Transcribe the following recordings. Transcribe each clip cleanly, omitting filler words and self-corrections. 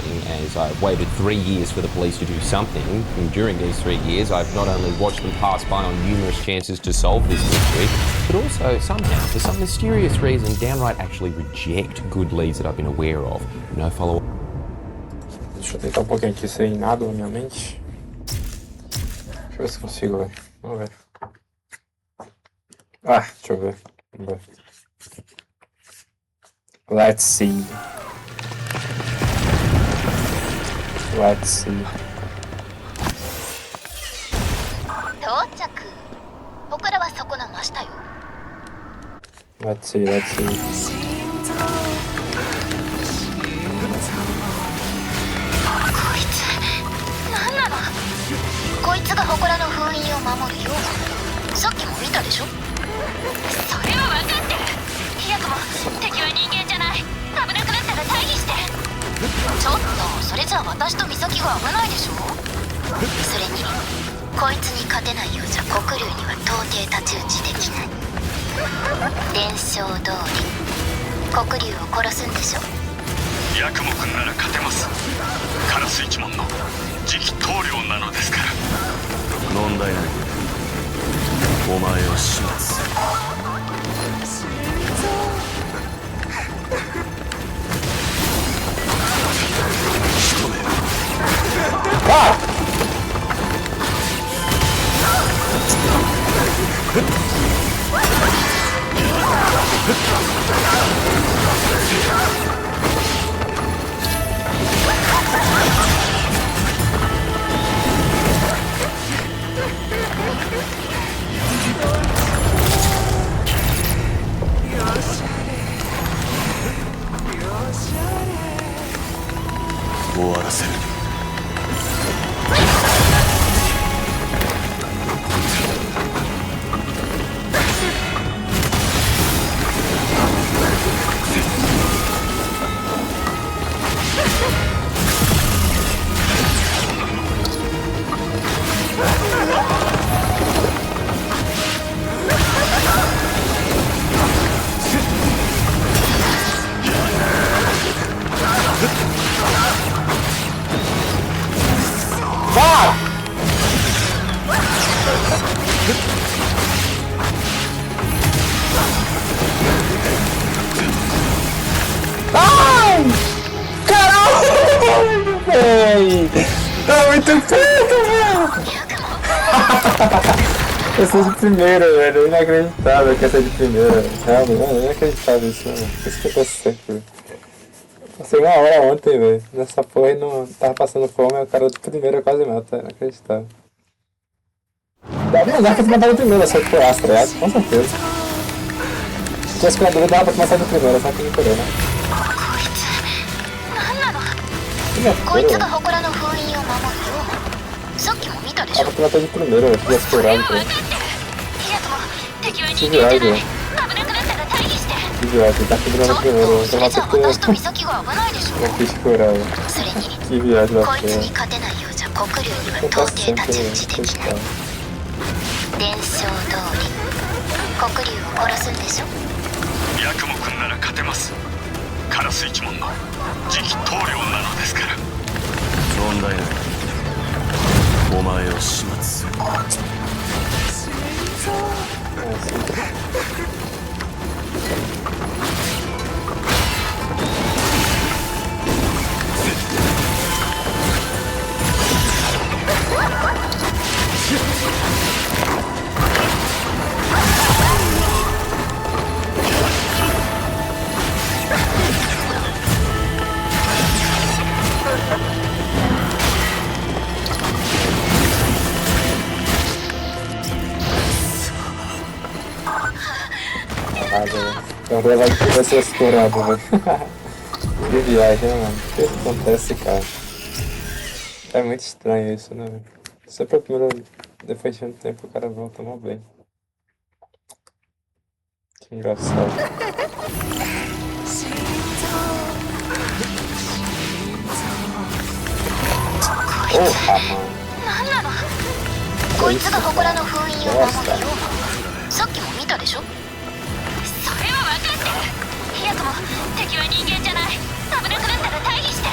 happening, as I've waited 3 years for the police to do something. And during these 3 years, I've not only watched them pass by on numerous chances to solve this mystery, but also somehow, for some mysterious reason, downright actually reject good leads that I've been aware of. No follow-up. Deixa eu tentar um pouquinho aqui sem nada na minha mente. Deixa eu ver se consigo, velho. Vamos ver. Ah, deixa eu ver. Vamos ver. Let's see. Let's see. 到着。僕らはそこの真下よ。Let's see, let's see. こいつ何なの？こいつが祠の封印を守るような。さっきも見たでしょ？それは分かってる。ヤクモ、敵は人間じゃない。危なくなったら退避して。ちょっとそれじゃあ私と美咲が危ないでしょ。それにこいつに勝てないようじゃ黒龍には到底太刀打ちできない。伝承通り黒龍を殺すんでしょ。ヤクモ君なら勝てます。カラス一門の次期棟梁なのですから。問題ない。お前を始末。終わらせる。Tá muito perto, velho! Eu sou de primeira, velho. Inacreditável que essa é de primeira. Realmente, é inacreditável isso, mano. Isso que eu tô sempre. Passei 1 hora ontem, velho. Nessa porra e não tava passando fome, o cara de primeira quase mata. É inacreditável. Dava pra matar de primeira, só que foi astro, tá ligado? Com certeza. Se tivesse com a dúvida, dava pra começar de primeira, só que não queria, né? こいつが祠の封印を守るよ。さっきも見たでしょ。Dava pra matar de primeira, eu fui explorado pra ele. Que viagem, velho. Que viagem, tá quebrando a primeira, eu tava matando eu fiz curar, velho. Que viagem da porra. Acontece sempre, né? Inacreditável. 伝承通り黒龍を殺すんでしょ。ヤクモ君なら勝てます。カラス一門の次期棟梁なのですから。問題ない。お前を始末する。Então vai ser explorado, velho. Que viagem, né, mano? O que acontece, cara? É muito estranho isso, né, velho? Sempre o primeiro, depois de um tempo, o cara volta mal bem. Que engraçado. Porra, mano. こいつが祠の封印を守るよ。さっきも見たでしょ。それは分かってる。ヤクモ、敵は人間じゃない。危なくなったら退避して。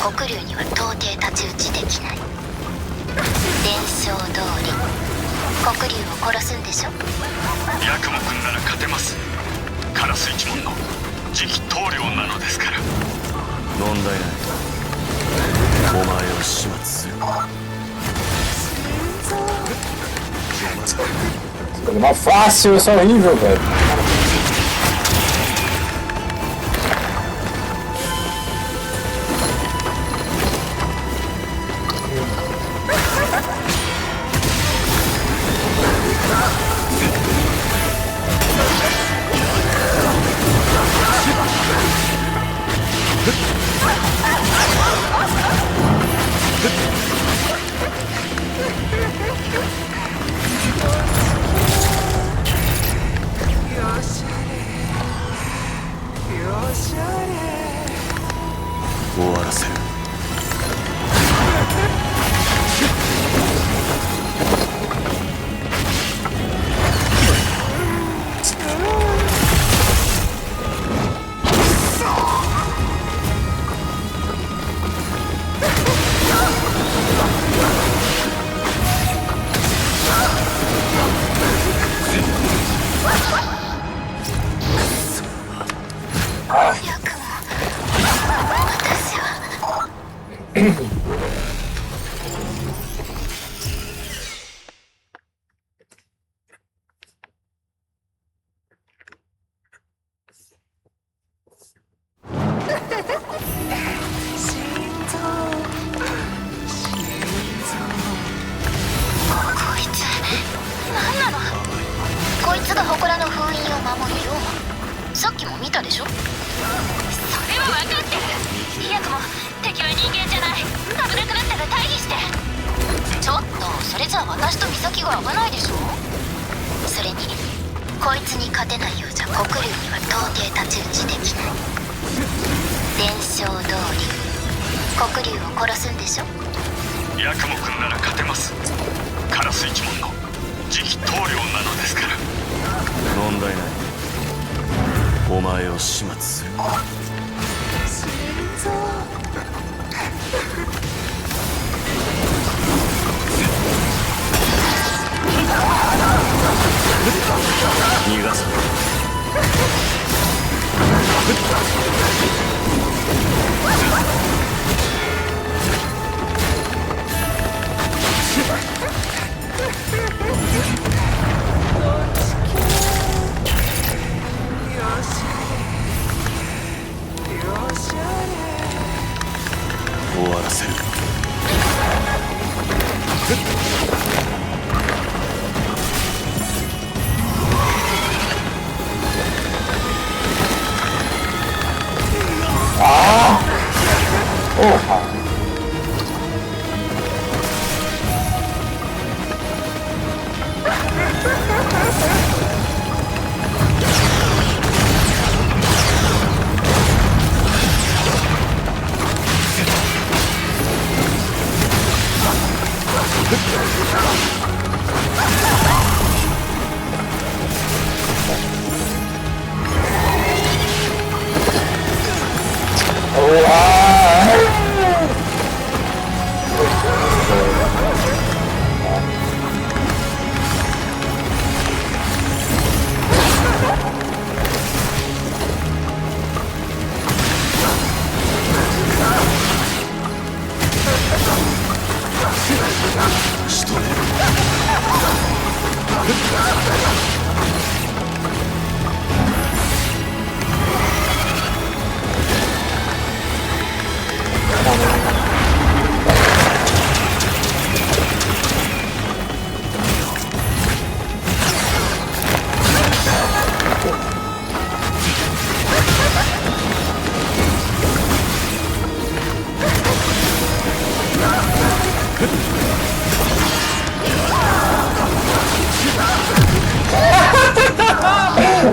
黒龍には到底太刀打ちできない。伝承通り黒龍を殺すんでしょ。ヤクモ君なら勝てます。カラス一門の次期棟梁なのですから。問題ない。お前を始末する。Coisa mal fácil, isso é horrível, velho.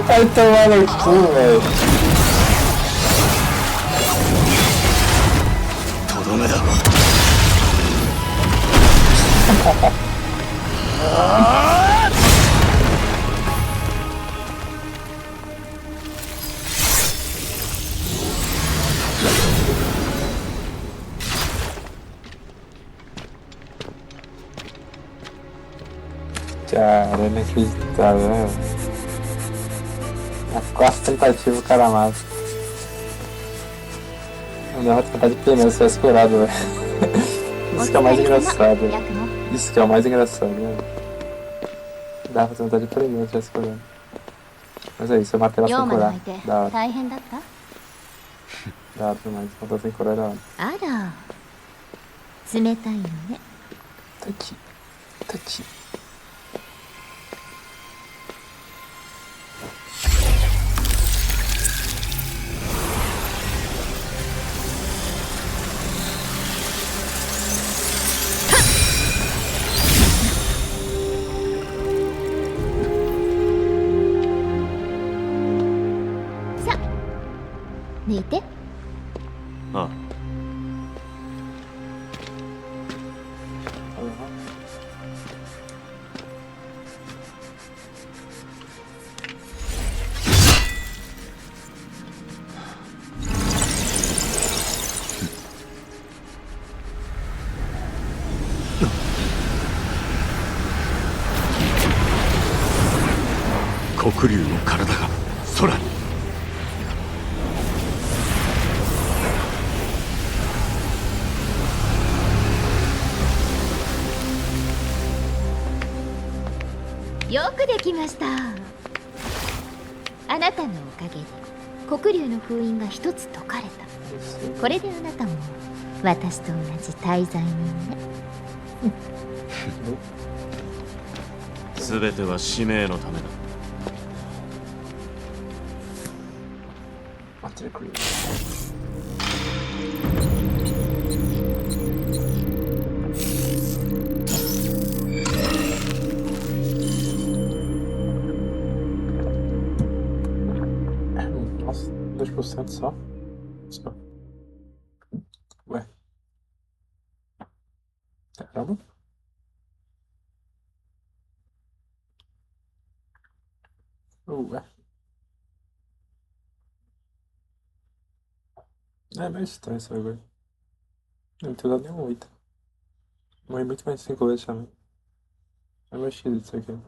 Vai tomar no cu, velho. とどめだ。cara, é inacreditável, né? A quarta tentativa o cara mata. Não dá vontade de pneu se tivesse curado, velho. Isso que é o mais engraçado. Isso que é o mais engraçado, né? Dá vontade de pneu se tivesse curado. Mas é isso, eu matei ela sem curar. Da hora. 大変だった？ Da hora demais. Matou sem curar da hora. あら、冷たいのね。Tá aqui. Tá aqui. Sa, 寝て。ああ、 黒竜の体が空に。よくできました。あなたのおかげで黒竜の封印が一つ解かれた。これであなたも私と同じ大罪人ね。全ては使命のためだ。 Matei a Creed. Nossa, 2% só. Só. Ué. Caramba. Ué. É meio estranho esse bagulho. Não tem dado nenhum 8. Morri muito mais de 5 vezes também. É meio esquisito isso aqui.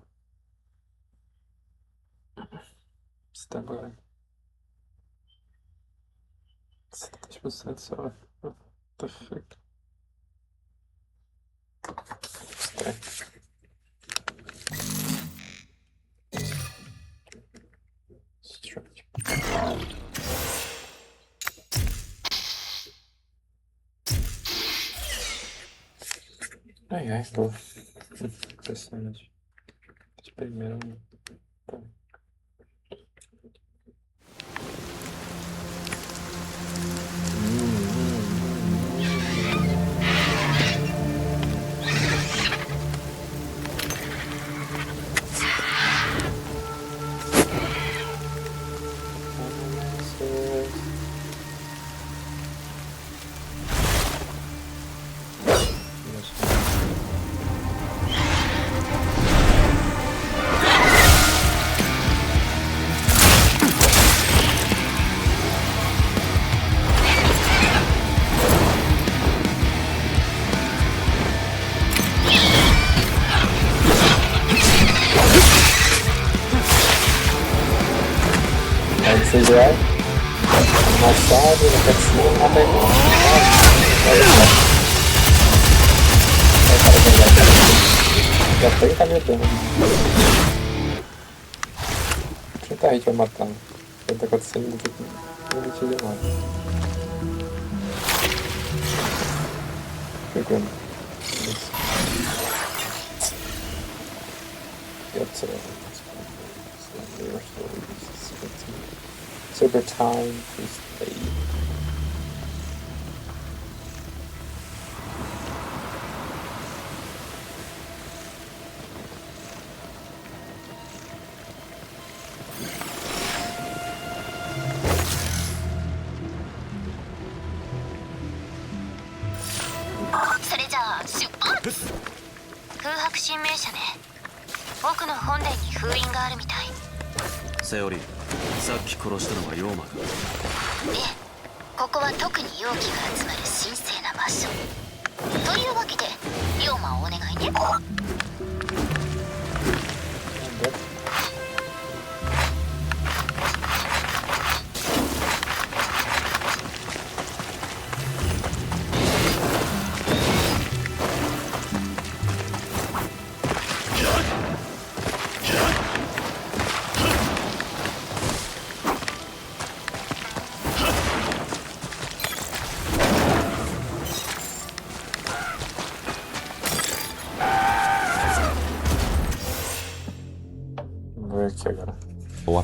Você tá agora. 70% só. What the fuck? Estranho. Strange. Ai, ai, pô. Impressionante. De primeiro. Pô. CGI, amassado, não quer se não mata ele. Já 30 mil dano. 30 hit vai matar. O que tá acontecendo muito aqui? Não mentira demais. Pegando. Super time, please play.それじゃあ出発。空白神明社ね。奥の本殿に封印があるみたい。セオリー、さっき殺したのは妖魔か。ええ、ここは特に妖気が集まる神聖な場所。というわけで妖魔をお願いね。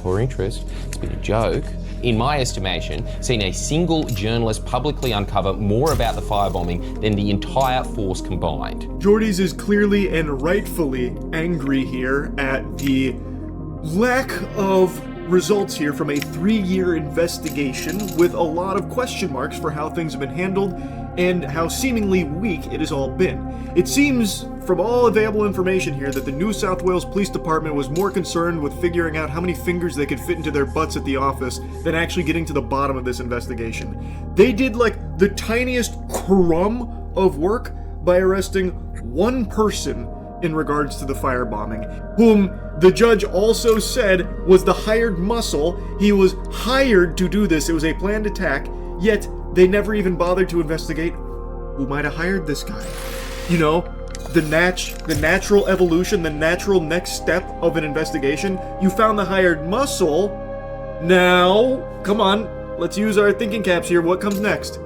poor interest. It's been a joke. In my estimation, seen a single journalist publicly uncover more about the firebombing than the entire force combined. Geordies is clearly and rightfully angry here at the lack of results here from a 3-year investigation with a lot of question marks for how things have been handled and how seemingly weak it has all been. It seems, from all available information here, that the New South Wales Police Department was more concerned with figuring out how many fingers they could fit into their butts at the office than actually getting to the bottom of this investigation. They did like the tiniest crumb of work by arresting one person in regards to the firebombing, whom the judge also said was the hired muscle. He was hired to do this. It was a planned attack, yet they never even bothered to investigate who might have hired this guy. You know, the natural evolution, the natural next step of an investigation. You found the hired muscle. Now, come on, let's use our thinking caps here. What comes next?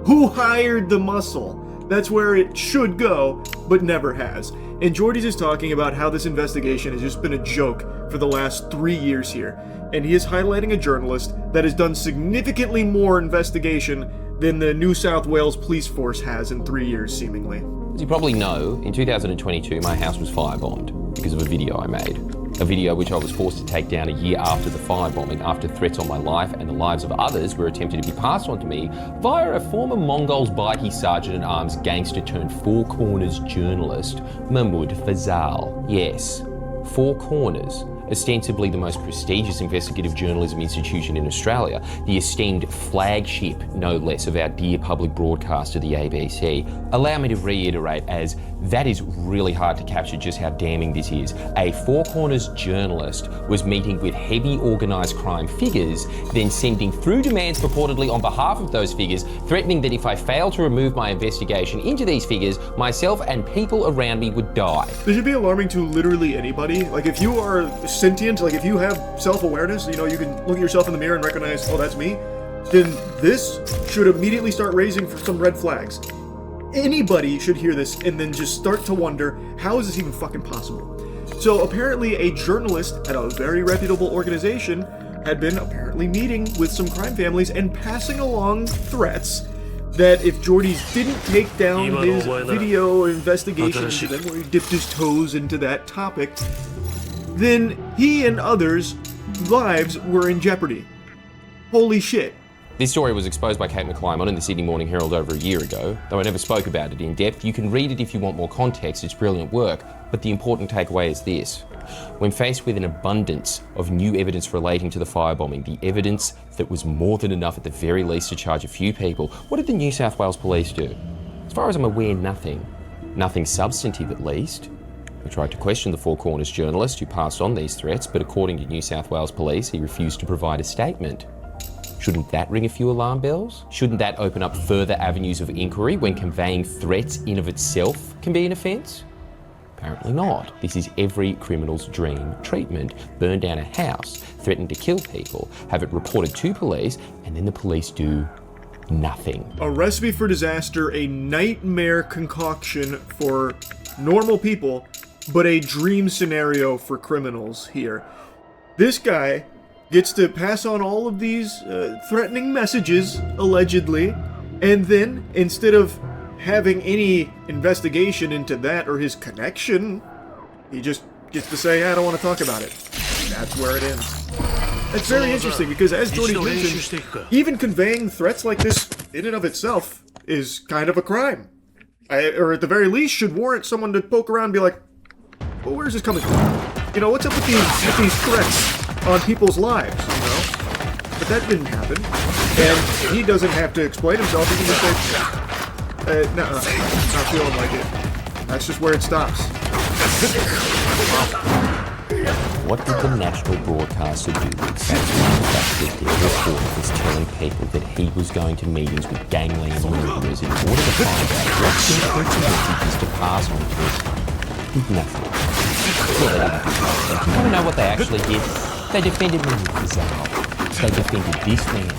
Who hired the muscle? That's where it should go, but never has. And Geordies is talking about how this investigation has just been a joke for the last 3 years here. And he is highlighting a journalist that has done significantly more investigation than the New South Wales police force has in 3 years, seemingly. As you probably know, in 2022, my house was firebombed because of a video I made. A video which I was forced to take down a year after the firebombing, after threats on my life and the lives of others were attempted to be passed on to me via a former Mongols Baiki Sergeant-at-Arms gangster turned Four Corners journalist, Mahmoud Fazal. Yes, Four Corners, ostensibly the most prestigious investigative journalism institution in Australia, the esteemed flagship, no less, of our dear public broadcaster, the ABC. Allow me to reiterate, as that is really hard to capture just how damning this is. A Four Corners journalist was meeting with heavy organised crime figures, then sending through demands purportedly on behalf of those figures, threatening that if I failed to remove my investigation into these figures, myself and people around me would die. This should be alarming to literally anybody. Like, if you are sentient, like if you have self-awareness, you know, you can look at yourself in the mirror and recognize, oh, that's me, then this should immediately start raising for some red flags. Anybody should hear this and then just start to wonder, how is this even fucking possible? So apparently a journalist at a very reputable organization had been apparently meeting with some crime families and passing along threats that if Geordies didn't take down his video investigation into them, where he dipped his toes into that topic, then he and others' lives were in jeopardy. Holy shit. This story was exposed by Kate McClymont in the Sydney Morning Herald over a year ago, though I never spoke about it in depth. You can read it if you want more context, it's brilliant work, but the important takeaway is this. When faced with an abundance of new evidence relating to the firebombing, the evidence that was more than enough at the very least to charge a few people, what did the New South Wales Police do? As far as I'm aware, nothing. Nothing substantive, at least. We tried to question the Four Corners journalist who passed on these threats, but according to New South Wales Police, he refused to provide a statement. Shouldn't that ring a few alarm bells? Shouldn't that open up further avenues of inquiry when conveying threats in of itself can be an offence? Apparently not. This is every criminal's dream treatment. Burn down a house, threaten to kill people, have it reported to police, and then the police do nothing. A recipe for disaster, a nightmare concoction for normal people, but a dream scenario for criminals here. This guy gets to pass on all of these threatening messages, allegedly, and then, instead of having any investigation into that or his connection, he just gets to say, I don't want to talk about it. That's where it ends. It's very interesting because, as Geordies mentioned, even conveying threats like this in and of itself is kind of a crime. Or at the very least should warrant someone to poke around and be like, well, where's this coming from? You know, what's up with these threats on people's lives, you know? But that didn't happen. And he doesn't have to explain himself. He can just say, nah, not feeling like it. That's just where it stops. What did the national broadcaster do exactly that the reporter was telling people that he was going to meetings with gangland murderers in order to find out what secret messages to pass on to them? Nothing. Well, they didn't do that. You want to know what they actually did? They defended me with Fazal. They defended this man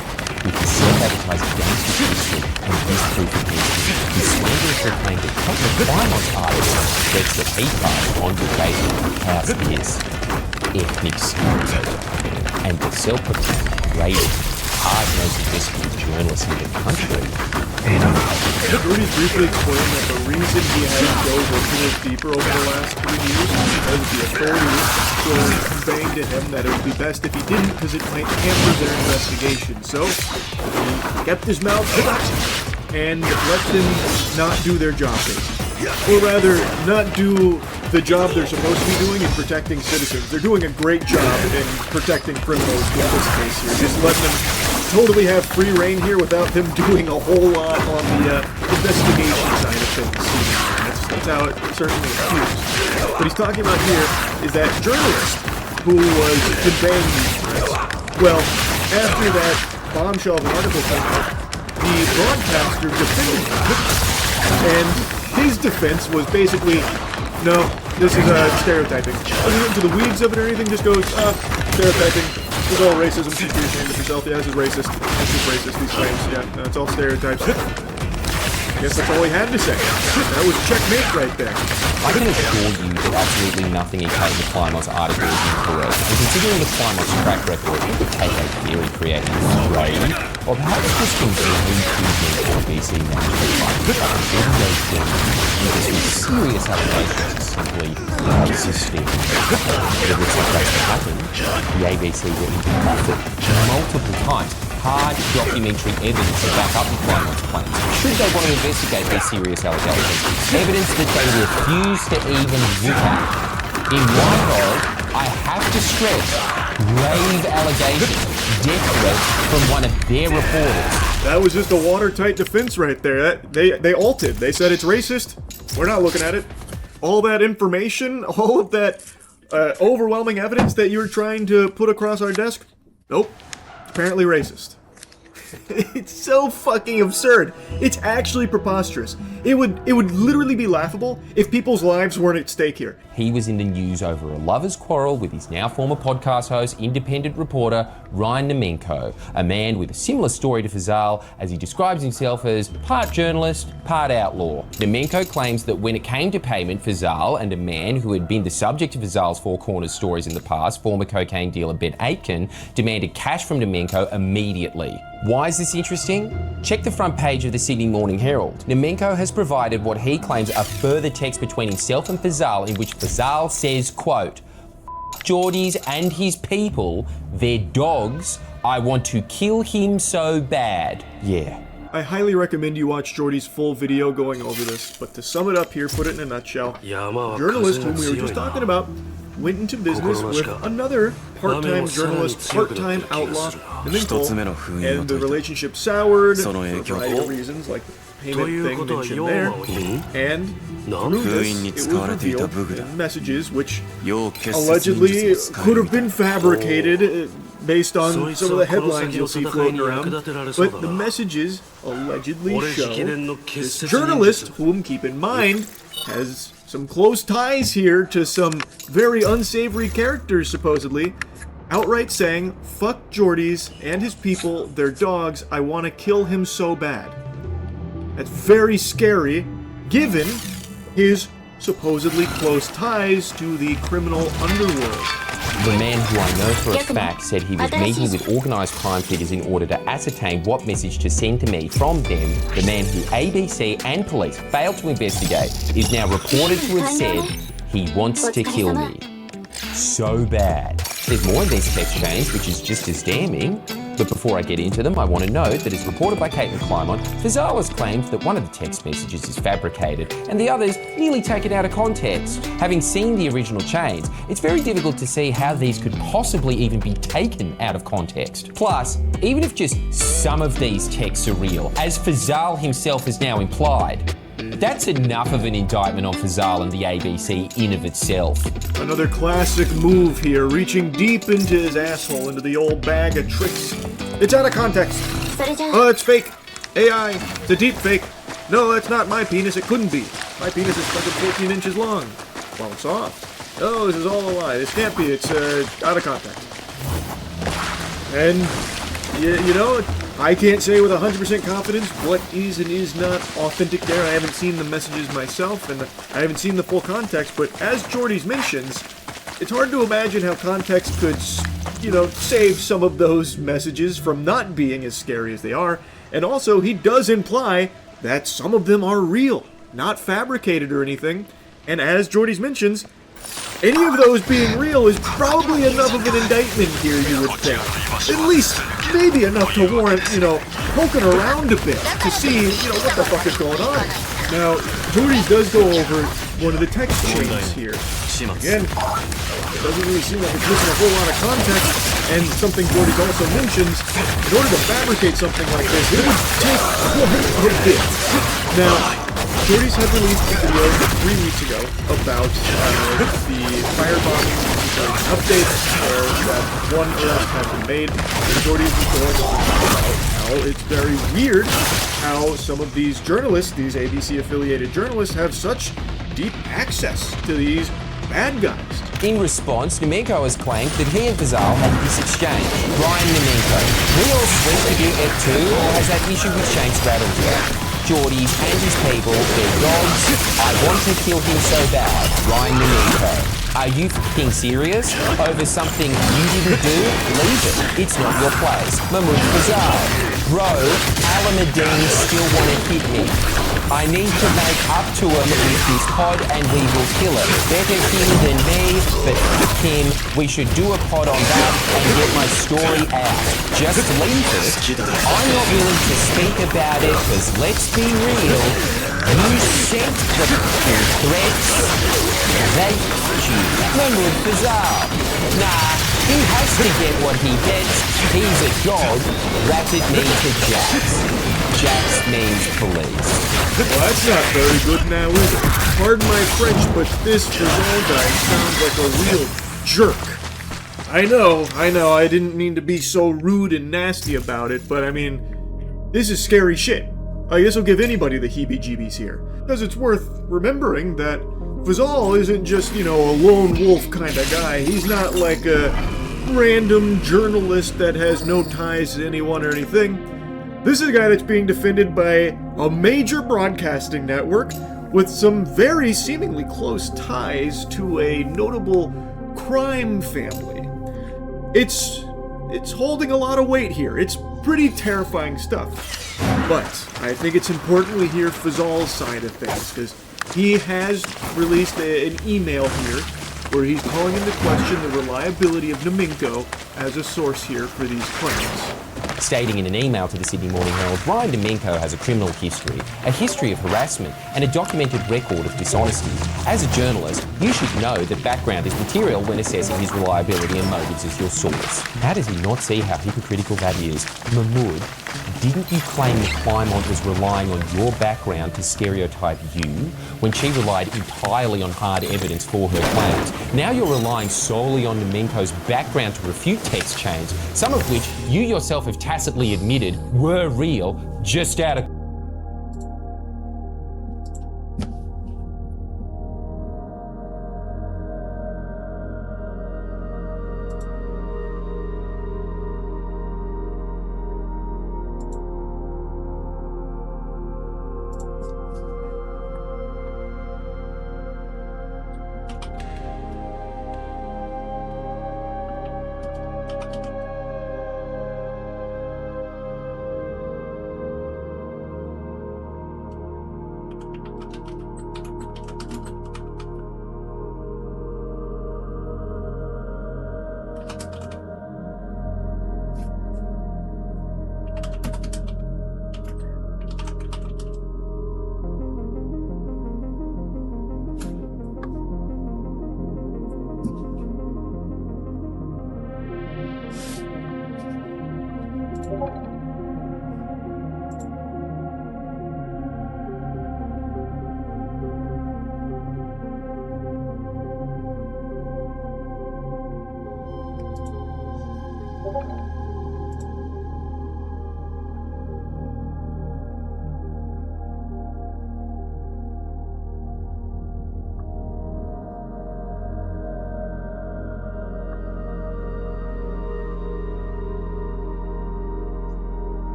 with his self-advertising gangster history and his proof against him. He slanderously claimed that Kate McClymont's article threats that he passed on to Facebook house is ethnic stereotyping. and the self-proclaimed greatest hard-nosed investigative journalist in the country. Jordy briefly explained that the reason he had to go a little deeper over the last 3 years is because the authorities were conveying to him that it would be best if he didn't because it might hamper their investigation. So, he kept his mouth shut and let them not do their job, basically. Or rather, not do the job they're supposed to be doing in protecting citizens. They're doing a great job in protecting criminals in this case here. Just letting them totally have free reign here without them doing a whole lot on the investigation side of things. That's how it certainly appears. What he's talking about here is that journalist who was conveying these threats. Well, after that bombshell of an article came out, the broadcaster defended him. And his defense was basically, no, this is stereotyping. Doesn't get into the weeds of it or anything, just goes, stereotyping. This is all racism. Keep your ashamed of yourself. Yeah, this is racist. This is racist. These claims. Yeah, no, it's all stereotypes. I guess that's all he had to say. That was checkmate right there. I can assure you that absolutely nothing in Kate McClymont's article is incorrect. And considering the Clymont's track record, it would take a theory creating rain, or perhaps just comparing to the BC management by those into some serious allegations of simply racist. But it looks like that's what happened. The ABC were interrupted multiple times. Hard documentary evidence to back up the Clymont's claims. Should they want to investigate these serious allegations? Evidence that they refuse to even look at. In light of, I have to stress, grave allegations, death threats from one of their reporters. That was just a watertight defense right there. They altered. They said it's racist. We're not looking at it. All that information, all of that overwhelming evidence that you're trying to put across our desk, nope. Apparently racist. It's so fucking absurd. It's actually preposterous. It would literally be laughable if people's lives weren't at stake here. He was in the news over a lover's quarrel with his now former podcast host, independent reporter Ryan Nemenko, a man with a similar story to Fazal, as he describes himself as part journalist, part outlaw. Nemenko claims that when it came to payment, Fazal and a man who had been the subject of Fazal's Four Corners stories in the past, former cocaine dealer Ben Aitken, demanded cash from Nemenko immediately. Why is this interesting? Check the front page of the Sydney Morning Herald. Nemenko has provided what he claims are further texts between himself and Fazal in which Fazal says, quote, Geordies and his people, they're dogs, I want to kill him so bad. Yeah. I highly recommend you watch Jordy's full video going over this, but to sum it up here, put it in a nutshell, the journalist whom we were just talking about went into business with another part-time journalist, part-time outlaw, Nemenko, and the relationship soured for a variety of reasons, like the payment thing mentioned there, and through this, it was revealed in messages which allegedly could have been fabricated based on some of the headlines you'll see floating around, but the messages allegedly show this journalist, whom, keep in mind, has some close ties here to some very unsavory characters, supposedly, outright saying, fuck Geordies and his people, they're dogs, I want to kill him so bad. That's very scary, given his supposedly close ties to the criminal underworld. The man who I know for a fact said he was meeting with organised crime figures in order to ascertain what message to send to me from them. The man who ABC and police failed to investigate is now reported to have said he wants to kill me. So bad. There's more in these text chains, which is just as damning. But before I get into them, I want to note that as reported by Kate McClymont, Fazal has claimed that one of the text messages is fabricated and the others nearly taken out of context. Having seen the original chains, it's very difficult to see how these could possibly even be taken out of context. Plus, even if just some of these texts are real, as Fazal himself has now implied, that's enough of an indictment on Fazal and the ABC in of itself. Another classic move here, reaching deep into his asshole, into the old bag of tricks. It's out of context. Oh, it's fake. AI. It's a deep fake. No, that's not my penis. It couldn't be. My penis is fucking 14 inches long. Well, it's soft. Oh, this is all a lie. This can't be. It's out of context. And, you know, I can't say with 100% confidence what is and is not authentic there. I haven't seen the messages myself, and I haven't seen the full context, but as Jordy's mentions, it's hard to imagine how context could save some of those messages from not being as scary as they are. And also, he does imply that some of them are real, not fabricated or anything. And as Jordy's mentions, any of those being real is probably enough of an indictment here, you would think. At least, maybe enough to warrant, poking around a bit to see, what the fuck is going on. Now, Jordy does go over one of the text chains here. Again, it doesn't really seem like it's missing a whole lot of context, and something Jordy also mentions, in order to fabricate something like this, it would take quite a bit. Now, Jordy's had released a video 3 weeks ago about the firebombing updates, where that one arrest has been made, and Jordy is going about how it's very weird how some of these journalists, these ABC-affiliated journalists, have such deep access to these bad guys. In response, Nemenko has claimed that he and Fazal had this exchange. Ryan Nemenko, we all sweet to do it too, or has that issue with Shane's rattled you? Jordy and his people, they're dogs. I want to kill him so bad. Ryan Nemenko. Are you f***ing serious? Over something you didn't do? Leave it. It's not your place. Mahmoud Fazal. Bro, Alameddin still want to hit me. I need to make up to him with this pod and we will kill him. Better him than me, but f*** him. We should do a pod on that and get my story out. Just leave it. I'm not willing to speak about it because let's be real. You sent the threats. They you. Mahmoud Fazal. Nah, he has to get what he gets. He's a dog. Ratted me to Jax. Jax means police. Well, that's not very good now, is it? Pardon my French, but this Fazal guy sounds like a real jerk. I know, I didn't mean to be so rude and nasty about it, but I mean, this is scary shit. I guess I'll give anybody the heebie-jeebies here. Because it's worth remembering that Fazal isn't just, a lone wolf kind of guy. He's not like a random journalist that has no ties to anyone or anything. This is a guy that's being defended by a major broadcasting network with some very seemingly close ties to a notable crime family. It's holding a lot of weight here. It's pretty terrifying stuff. But I think it's important we hear Fazal's side of things, because he has released an email here where he's calling into question the reliability of Nemenko as a source here for these claims. Stating in an email to the Sydney Morning Herald, Ryan Nemenko has a criminal history, a history of harassment, and a documented record of dishonesty. As a journalist, you should know that background is material when assessing his reliability and motives as your source. How does he not see how hypocritical that is? Mahmoud, didn't you claim that Plymont was relying on your background to stereotype you when she relied entirely on hard evidence for her claims? Now you're relying solely on Nemenko's background to refute text chains, some of which you yourself have tacitly admitted were real, just out of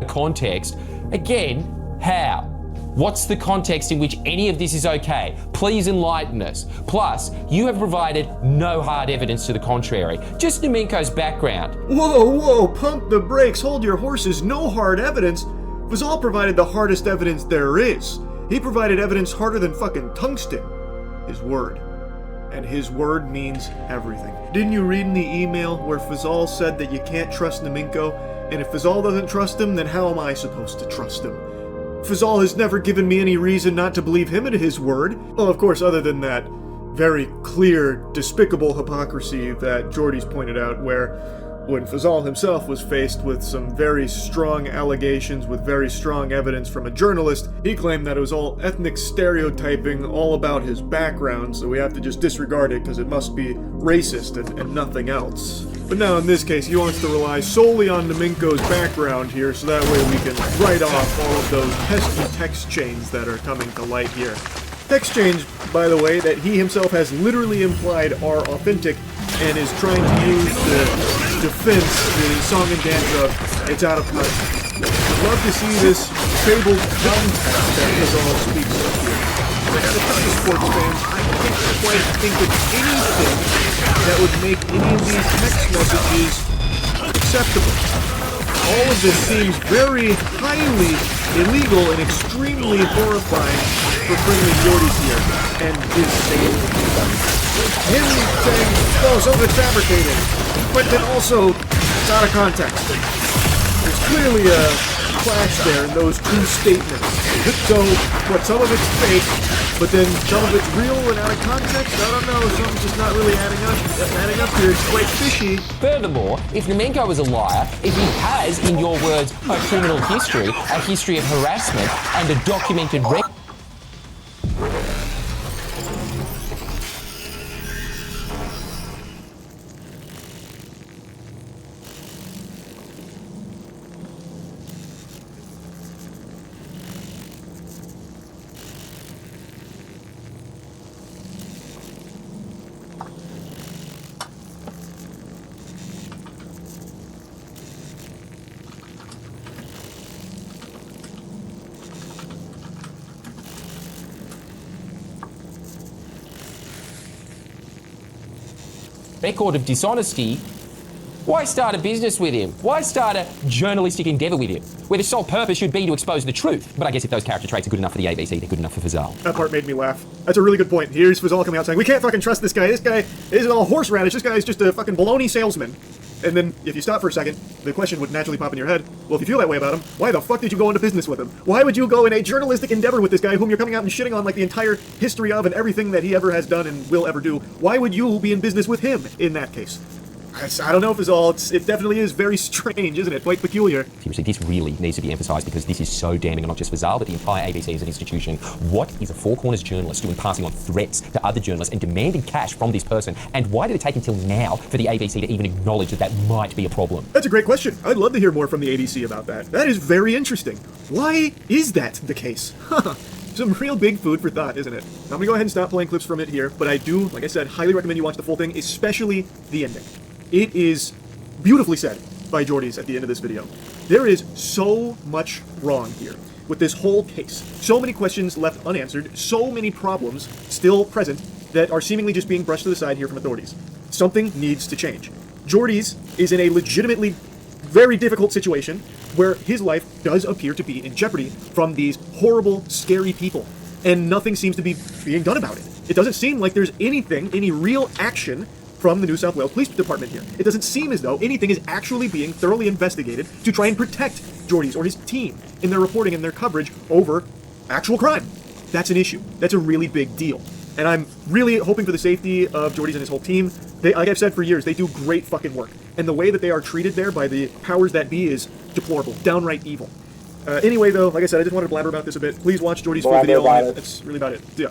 context. Again, how? What's the context in which any of this is okay? Please enlighten us. Plus, you have provided no hard evidence to the contrary, just Nominko's background. Whoa, pump the brakes, hold your horses, no hard evidence. Fazal provided the hardest evidence there is. He provided evidence harder than fucking tungsten. His word. And his word means everything. Didn't you read in the email where Fazal said that you can't trust Nominko? And if Fazal doesn't trust him, then how am I supposed to trust him? Fazal has never given me any reason not to believe him and his word. Well, of course, other than that very clear, despicable hypocrisy that Jordy's pointed out, where when Fazal himself was faced with some very strong allegations with very strong evidence from a journalist, he claimed that it was all ethnic stereotyping, all about his background, so we have to just disregard it because it must be racist and nothing else. But now in this case, he wants to rely solely on Nominko's background here, so that way we can write off all of those pesky text chains that are coming to light here. Text chains, by the way, that he himself has literally implied are authentic and is trying to use the defense, the song and dance of it's out of context. I'd love to see this fabled context that Fazal speaks of here. But as a couple sports fans, I can't quite think of anything that would make any of these text messages acceptable. All of this seems very highly illegal and extremely horrifying for friendly Jordy's here, and his saying him saying, oh, some of it's fabricated, but then also it's out of context. There's clearly a clash there in those two statements. So, what, some of it's fake, but then some of it's real and out of context? I don't know, something's just not really adding up here. It's quite fishy. Furthermore, if Nominko is a liar, if he has, in your words, a criminal history, a history of harassment, and a documented record. Record of dishonesty, why start a business with him? Why start a journalistic endeavour with him, where the sole purpose should be to expose the truth? But I guess if those character traits are good enough for the ABC, they're good enough for Fazal. That part made me laugh. That's a really good point. Here's Fazal coming out saying, we can't fucking trust this guy. This guy isn't all horseradish. This guy is just a fucking baloney salesman. And then, if you stop for a second, the question would naturally pop in your head, well, if you feel that way about him, why the fuck did you go into business with him? Why would you go in a journalistic endeavor with this guy whom you're coming out and shitting on like the entire history of and everything that he ever has done and will ever do? Why would you be in business with him in that case? I don't know if it definitely is very strange, isn't it? Quite peculiar. Seriously, this really needs to be emphasised because this is so damning, not just for Fazal, but the entire ABC as an institution. What is a Four Corners journalist doing passing on threats to other journalists and demanding cash from this person? And why did it take until now for the ABC to even acknowledge that that might be a problem? That's a great question. I'd love to hear more from the ABC about that. That is very interesting. Why is that the case? Some real big food for thought, isn't it? I'm gonna go ahead and stop playing clips from it here, but I do, like I said, highly recommend you watch the full thing, especially the ending. It is beautifully said by Jordy's at the end of this video. There is so much wrong here with this whole case. So many questions left unanswered, so many problems still present that are seemingly just being brushed to the side here from authorities. Something needs to change. Jordy's is in a legitimately very difficult situation where his life does appear to be in jeopardy from these horrible, scary people, and nothing seems to be being done about it. It doesn't seem like there's any real action from the New South Wales Police Department here. It doesn't seem as though anything is actually being thoroughly investigated to try and protect Jordy's or his team in their reporting and their coverage over actual crime. That's an issue. That's a really big deal. And I'm really hoping for the safety of Jordy's and his whole team. They, like I've said for years, they do great fucking work. And the way that they are treated there by the powers that be is deplorable, downright evil. Anyway, though, like I said, I just wanted to blabber about this a bit. Please watch Jordy's full video. That's really about it. Yeah.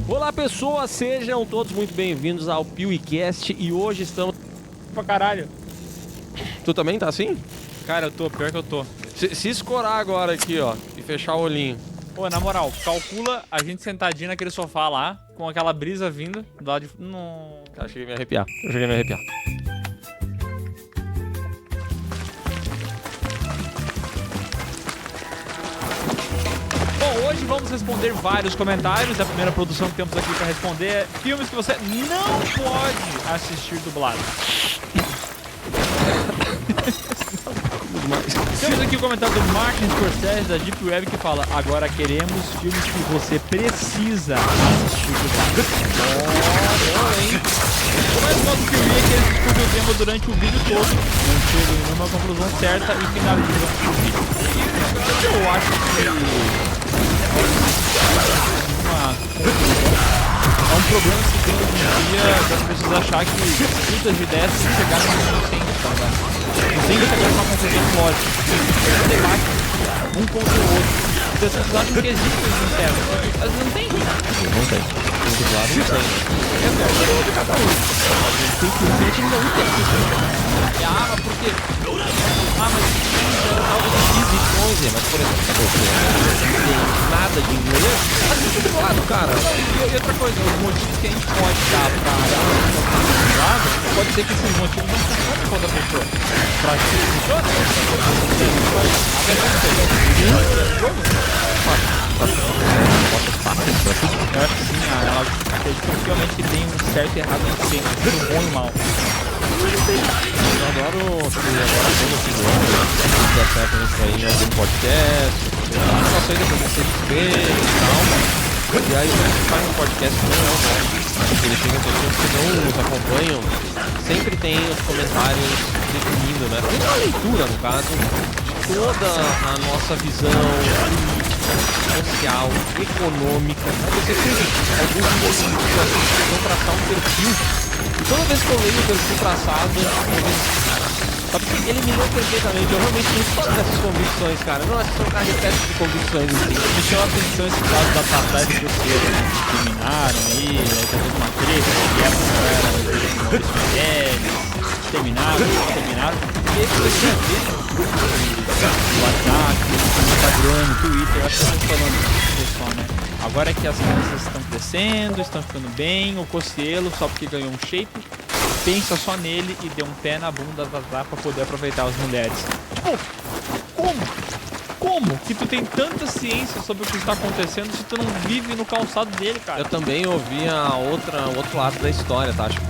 Olá pessoas, sejam todos muito bem-vindos ao PeeWeeCast e hoje estamos... Pra caralho. Tu também tá assim? Cara, eu tô, pior que eu tô. Se escorar agora aqui, ó, e fechar o olhinho. Pô, na moral, calcula a gente sentadinho naquele sofá lá, com aquela brisa vindo do lado de... Não... Cara, cheguei a me arrepiar. Eu cheguei a me arrepiar. Bom, hoje vamos responder vários comentários. A primeira produção que temos aqui pra responder é filmes que você não pode assistir dublado. Temos aqui o comentário do Martin Scorsese da Deep Web que fala: agora queremos filmes que você precisa assistir dublado. O mais legal do filme é que eles discutem o tema durante o vídeo todo, não chegam em uma conclusão certa e finalizam o vídeo. Eu acho que é um problema que tem hoje em dia das pessoas achar que muitas ideias chegaram no consenso, tá ligado? Não tem que chegar numa conclusão lógica. É um debate, um contra o outro. As pessoas acham que existe isso no cérebro, mas não tem. Não tem. Tem dublado, não tem. É verdade, de cada um. Simplesmente não tem. Ah, mas por quê? Mas existe coisa, mas por exemplo, não tem nada de inglês, assiste dublado, cara. E outra coisa, os motivos que a gente pode dar pra dublado, pode ser que esses motivos não funcionem com outra pessoa. Pra ti funciona? Eu acho que sim, ela definitivamente tem um certo e errado em cena, um bom e mal. Eu adoro agora tem no fim do ano, dá certo isso aí em algum podcast, situações da CCXP e tal. E aí a gente faz um podcast que não é o nosso. Eles chegam pessoas que não nos acompanham, sempre tem os comentários definindo, né? Tem uma leitura, no caso, de toda a nossa visão social, econômica. Você tem alguns motivos que vão traçar um perfil. E toda vez que eu leio o perfil traçado, sabe que eliminou perfeitamente. Eu realmente não gosto dessas convicções, cara. Não, essas são um cara repete de convicções assim. Me chama a atenção esse caso da Tatá e do Cruzeiro, né? Terminaram aí teve uma treta, que é Maurício Meirelles, terminaram. E aí você já vê no WhatsApp, no Instagram, no Twitter, eu acho que eu tô falando disso pessoal, né? Agora é que as crianças estão crescendo, estão ficando bem, o Cossielo, só porque ganhou um shape, pensa só nele e deu um pé na bunda da Tatá pra poder aproveitar as mulheres. Tipo, como que tu tem tanta ciência sobre o que está acontecendo se tu não vive no calçado dele, cara? Eu também ouvi o outro lado da história, tá? Acho que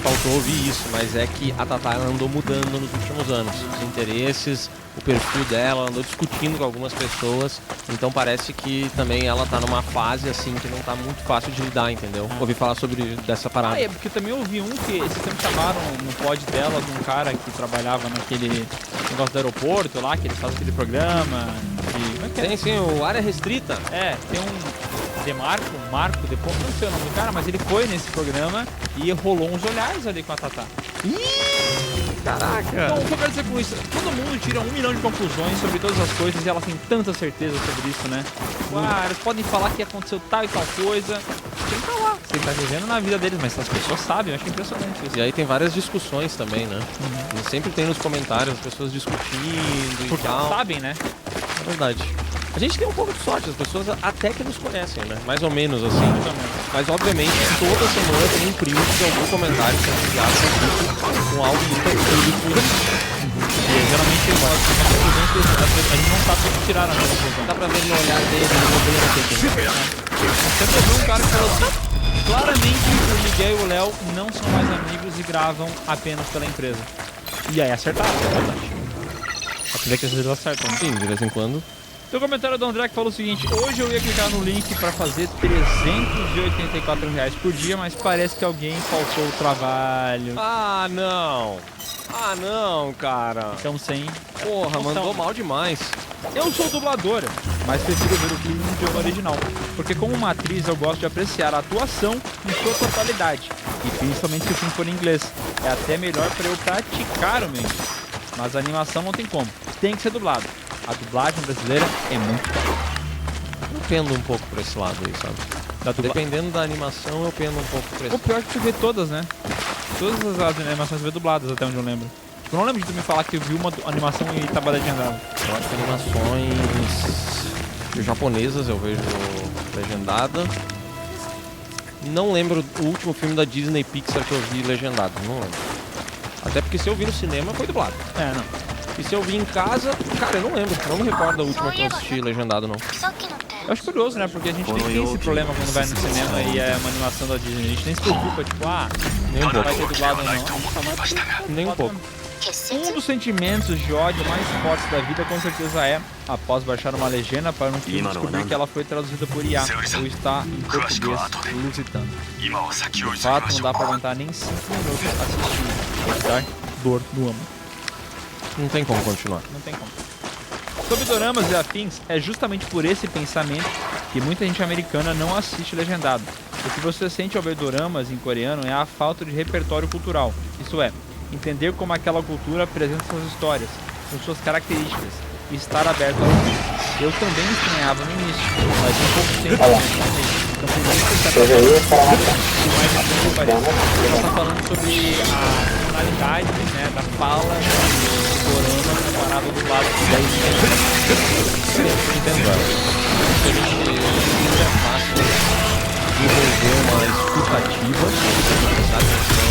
faltou ouvir isso, mas é que a Tatá andou mudando nos últimos anos. Os interesses, o perfil dela, andou discutindo com algumas pessoas, então parece que também ela tá numa fase assim que não tá muito fácil de lidar, entendeu? Ouvi falar dessa parada. É, porque também ouvi um que esses tempos chamaram no pod dela de um cara que trabalhava naquele negócio do aeroporto lá, que eles fazem aquele programa. Como é que é? Sim, o Área Restrita. É, tem um Marco, depois não sei o nome do cara, mas ele foi nesse programa e rolou uns olhares ali com a Tatá. Caraca! Então, o que eu quero dizer com isso? Todo mundo tira 1 milhão de conclusões sobre todas as coisas e ela tem tanta certeza sobre isso, né? Eles podem falar que aconteceu tal e tal coisa. Quem tá lá? Você tá vivendo na vida deles, mas as pessoas sabem, eu acho impressionante isso. E aí tem várias discussões também, né? E sempre tem nos comentários as pessoas discutindo porque e tal. sabem, né? É verdade. A gente tem um pouco de sorte, as pessoas até que nos conhecem, né? Mais ou menos assim. Mas obviamente toda semana tem um print de algum comentário que é enviado com algo muito público. E geralmente a gente não sabe o que tiraram a conclusão. Dá pra ver no olhar dele, no modelo, não sei quem. Sempre ouvi um cara que falou assim: claramente o Miguel e o Léo não são mais amigos e gravam apenas pela empresa. E aí acertaram, é verdade. Até que às vezes eles acertam. Sim, de vez em quando. Tem um comentário do André que falou o seguinte: hoje eu ia clicar no link pra fazer R$384 por dia, mas parece que alguém faltou o trabalho. Ah, não, cara. Então sem. Porra, mandou mal demais. Eu sou dubladora, mas prefiro ver o filme no idioma original, porque como uma atriz eu gosto de apreciar a atuação em sua totalidade, e principalmente se o filme for em inglês. É até melhor para eu praticar o meu inglês. Mas a animação não tem como, tem que ser dublado. A dublagem brasileira é muito boa. Eu pendo um pouco pra esse lado aí, sabe? Dependendo da animação, eu pendo um pouco pra esse lado. O pior é que tu vê todas, né? Todas as animações vê dubladas, até onde eu lembro. Eu não lembro de tu me falar que viu uma animação em Itabada de Andado. Eu acho que animações japonesas eu vejo legendada. Não lembro o último filme da Disney Pixar que eu vi legendado, não lembro. Até porque se eu vi no cinema foi dublado. Não. E se eu vi em casa, cara, eu não lembro. Não me recordo da última que eu assisti legendado, não. さっきのって Eu acho curioso, né? Porque a gente tem esse problema quando vai no cinema e é uma animação da Disney. A gente nem se preocupa, tipo, Nem um vai pouco. ser dublado ou não. Nem um pouco. 結 Um 節 dos sentimentos de ódio mais fortes da vida com certeza é, após baixar uma legenda para um filme descobrir que ela foi traduzida por IA ou está em português lusitano. 今は先を De 急ぎま fato, し não ょ dá pra aguentar nem 5 minutos assistindo. Vai dar dor no âmago. Não tem como continuar. Não tem como. Sobre doramas e afins, é justamente por esse pensamento que muita gente americana não assiste legendado. O que você sente ao ver doramas em coreano é a falta de repertório cultural. Isso é, entender como aquela cultura apresenta suas histórias, com suas características, e estar aberto ao ouvir. Eu também estranhava no início, mas em pouco tempo Olha lá. então por isso que Você já ia falar rapidão. mais do que ela tá falando sobre a tonalidade, né, da fala do dorama comparado do lado de 10 Entendo ela. A gente é fácil desenvolver uma escutativa, prestar atenção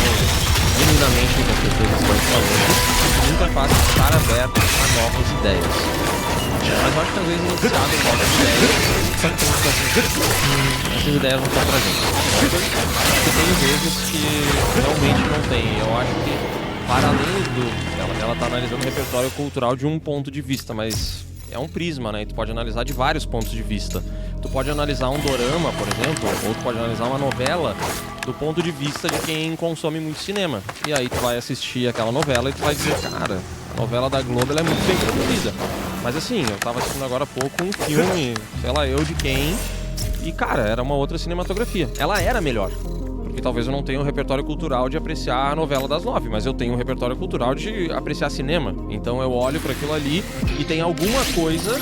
genuinamente no que as pessoas estão falando, e muito é fácil estar aberto a novas ideias. Mas eu acho que às vezes iniciado em novas ideias, só que essas ideias não estão pra gente. Porque tem vezes que realmente não tem. Eu acho que, para além do... Ela tá analisando o repertório cultural de um ponto de vista, mas é um prisma, né? E tu pode analisar de vários pontos de vista. Tu pode analisar um dorama, por exemplo, ou tu pode analisar uma novela do ponto de vista de quem consome muito cinema. E aí tu vai assistir aquela novela e tu vai dizer, cara, a novela da Globo ela é muito bem produzida. Mas assim, eu tava assistindo agora há pouco um filme, sei lá, eu de quem, e cara, era uma outra cinematografia. Ela era melhor. Porque talvez eu não tenha um repertório cultural de apreciar a novela das 9, mas eu tenho um repertório cultural de apreciar cinema. Então eu olho para aquilo ali e tem alguma coisa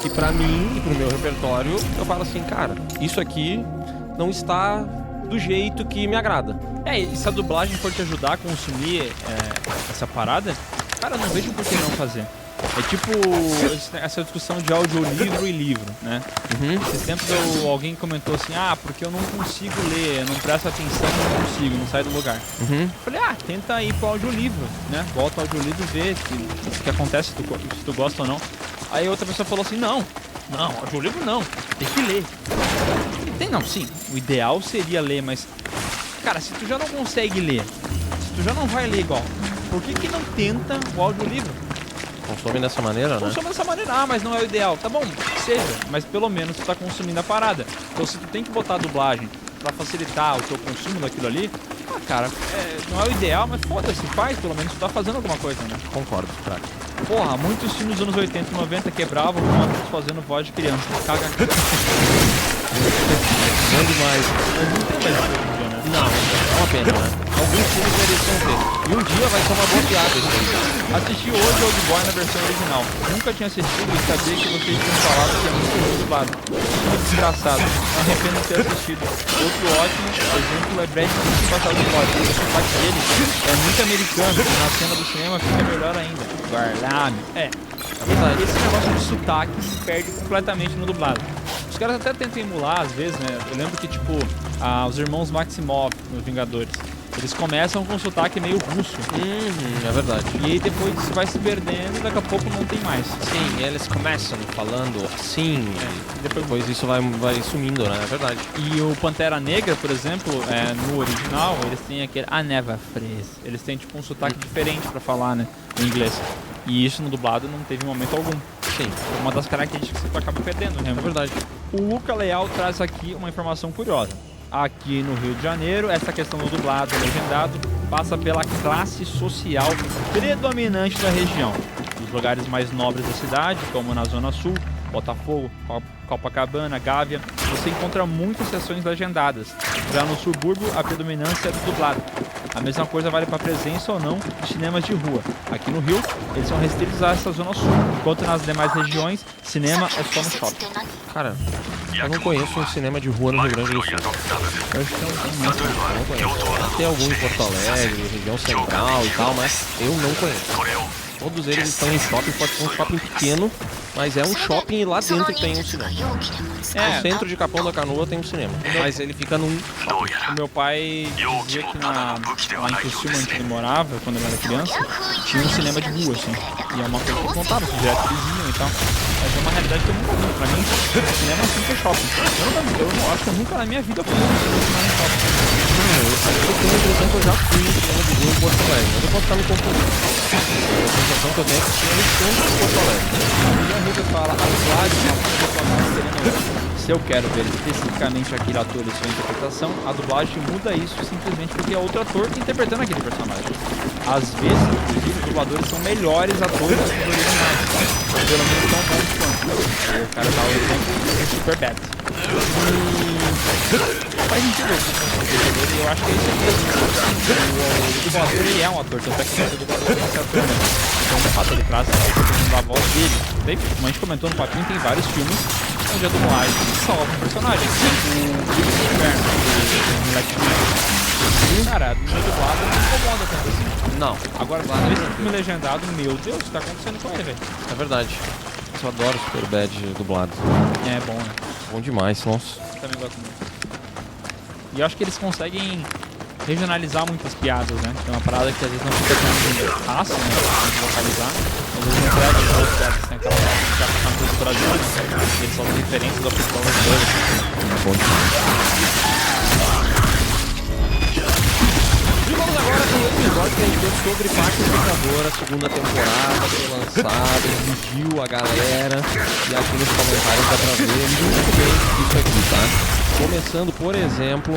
que pra mim e pro meu repertório eu falo assim, cara, isso aqui não está do jeito que me agrada. E se a dublagem for te ajudar a consumir essa parada, cara, eu não vejo por que não fazer. É tipo essa discussão de audiolivro e livro, né? Esses tempos alguém comentou assim, porque eu não consigo ler, eu não presto atenção, não consigo, não sai do lugar. Eu falei, tenta ir pro audiolivro, né? Volta ao audiolivro e vê o que acontece, se tu gosta ou não. Aí outra pessoa falou assim, não, audiolivro não, tem que ler. Sim, o ideal seria ler, mas, cara, se tu já não consegue ler, se tu já não vai ler igual, por que não tenta o audiolivro? Consome dessa maneira, né? Consome dessa maneira, mas não é o ideal. Tá bom, seja, mas pelo menos tu tá consumindo a parada. Então se tu tem que botar a dublagem pra facilitar o teu consumo daquilo ali, cara, não é o ideal, mas foda-se, faz, pelo menos tu tá fazendo alguma coisa, né? Concordo, craque. Porra, muitos filmes dos anos 80 e 90 quebravam com adultos fazendo voz de criança. Caga. Não demais. Não tem mais isso hoje em dia, né? Não, é uma pena, né? Alguns filmes merecem ter. E um dia vai ser uma boa piada isso aí. Assisti hoje Old Boy na versão original. Nunca tinha assistido e sabia que vocês tinham falado que é muito bem dublado. Muito desgraçado. Não arrependo de ter assistido. Outro ótimo exemplo é Brad Pitt passado do Lodge. O sotaque dele é muito americano e na cena do cinema fica melhor ainda. Guardado. Esse negócio de sotaque se perde completamente no dublado. Os caras até tentam emular às vezes, né? Eu lembro que tipo, os irmãos Maximov nos Vingadores, eles começam com um sotaque meio russo. É verdade. E aí depois isso vai se perdendo e daqui a pouco não tem mais. Sim, eles começam falando assim, depois isso vai sumindo, né? É verdade. E o Pantera Negra, por exemplo, no original, eles têm aquele I never freeze. Eles têm tipo um sotaque diferente pra falar, né? Em inglês. E isso no dublado não teve momento algum. Sim. É uma das características que tu acaba perdendo, né? É verdade. O Luca Leal traz aqui uma informação curiosa. Aqui no Rio de Janeiro, essa questão do dublado e legendado passa pela classe social predominante da região. Os lugares mais nobres da cidade, como na Zona Sul, Botafogo, Copacabana, Gávea, você encontra muitas sessões legendadas. Já no subúrbio, a predominância é do dublado. A mesma coisa vale para a presença ou não de cinemas de rua. Aqui no Rio, eles são restritos a essa Zona Sul, enquanto nas demais regiões, cinema é só no shopping. Cara, eu não conheço um cinema de rua no Rio Grande do Sul. Eu acho que Eu não conheço. Tem algum em Porto Alegre, região central e tal, mas eu não conheço. Todos eles estão em shopping, pode ser um shopping pequeno, mas é um shopping e lá dentro tem um cinema. No centro de Capão da Canoa tem um cinema, mas ele fica num... どうやら O meu pai dizia que lá em Criciúma, onde ele morava, quando ele era criança, tinha um cinema de rua, assim. E é uma coisa que ele contava, que direto eles iam e tal. Mas é uma realidade que eu nunca vi. Pra mim, cinema sempre é shopping. Eu acho que eu nunca na minha vida fui num cinema em shopping. Eu tenho a impressão que eu já fui no cinema de rua em Porto Alegre, mas eu posso estar me confundindo. A sensação que eu tenho é que tinha no centro de Porto Alegre. E a Ruka fala, a dublagem, se eu quero ver especificamente aquele ator e sua interpretação, a dublagem muda isso simplesmente porque é outro ator interpretando aquele personagem. Às vezes, inclusive, os dubladores são melhores atores do que os originais, pelo menos tão bons quanto. O cara dá o exemplo do Superbad. Faz sentido e eu acho que é isso aqui. O dublador ele é um ator, tanto é que o dublador tem esse ator, né? Então, de fato, ele traz a voz dele. Daí, como a gente comentou no papinho, tem vários filmes onde a dublagem salva o personagem. O Filho do Inverno, do Moleque de cara, no dublado não incomoda tanto assim. Não. Agora, esse filme legendado, meu Deus, o que tá acontecendo com ele, velho? É verdade. Eu adoro Superbad dublado. É bom, né? Bom demais, nossa. Também gosto muito. E eu acho que eles conseguem regionalizar muitas piadas, né? É uma parada que às vezes não fica tão fácil, né? De localizar. Às vezes não pega as outras piadas, tem aquela já na cultura brasileira, eles são diferentes da cultura brasileira. Bom demais. E vamos agora com o episódio que a gente fez sobre Pacificador, a segunda temporada, foi lançado, dividiu a galera, e aqui nos comentários dá pra ver muito bem isso aqui, tá? Começando, por exemplo,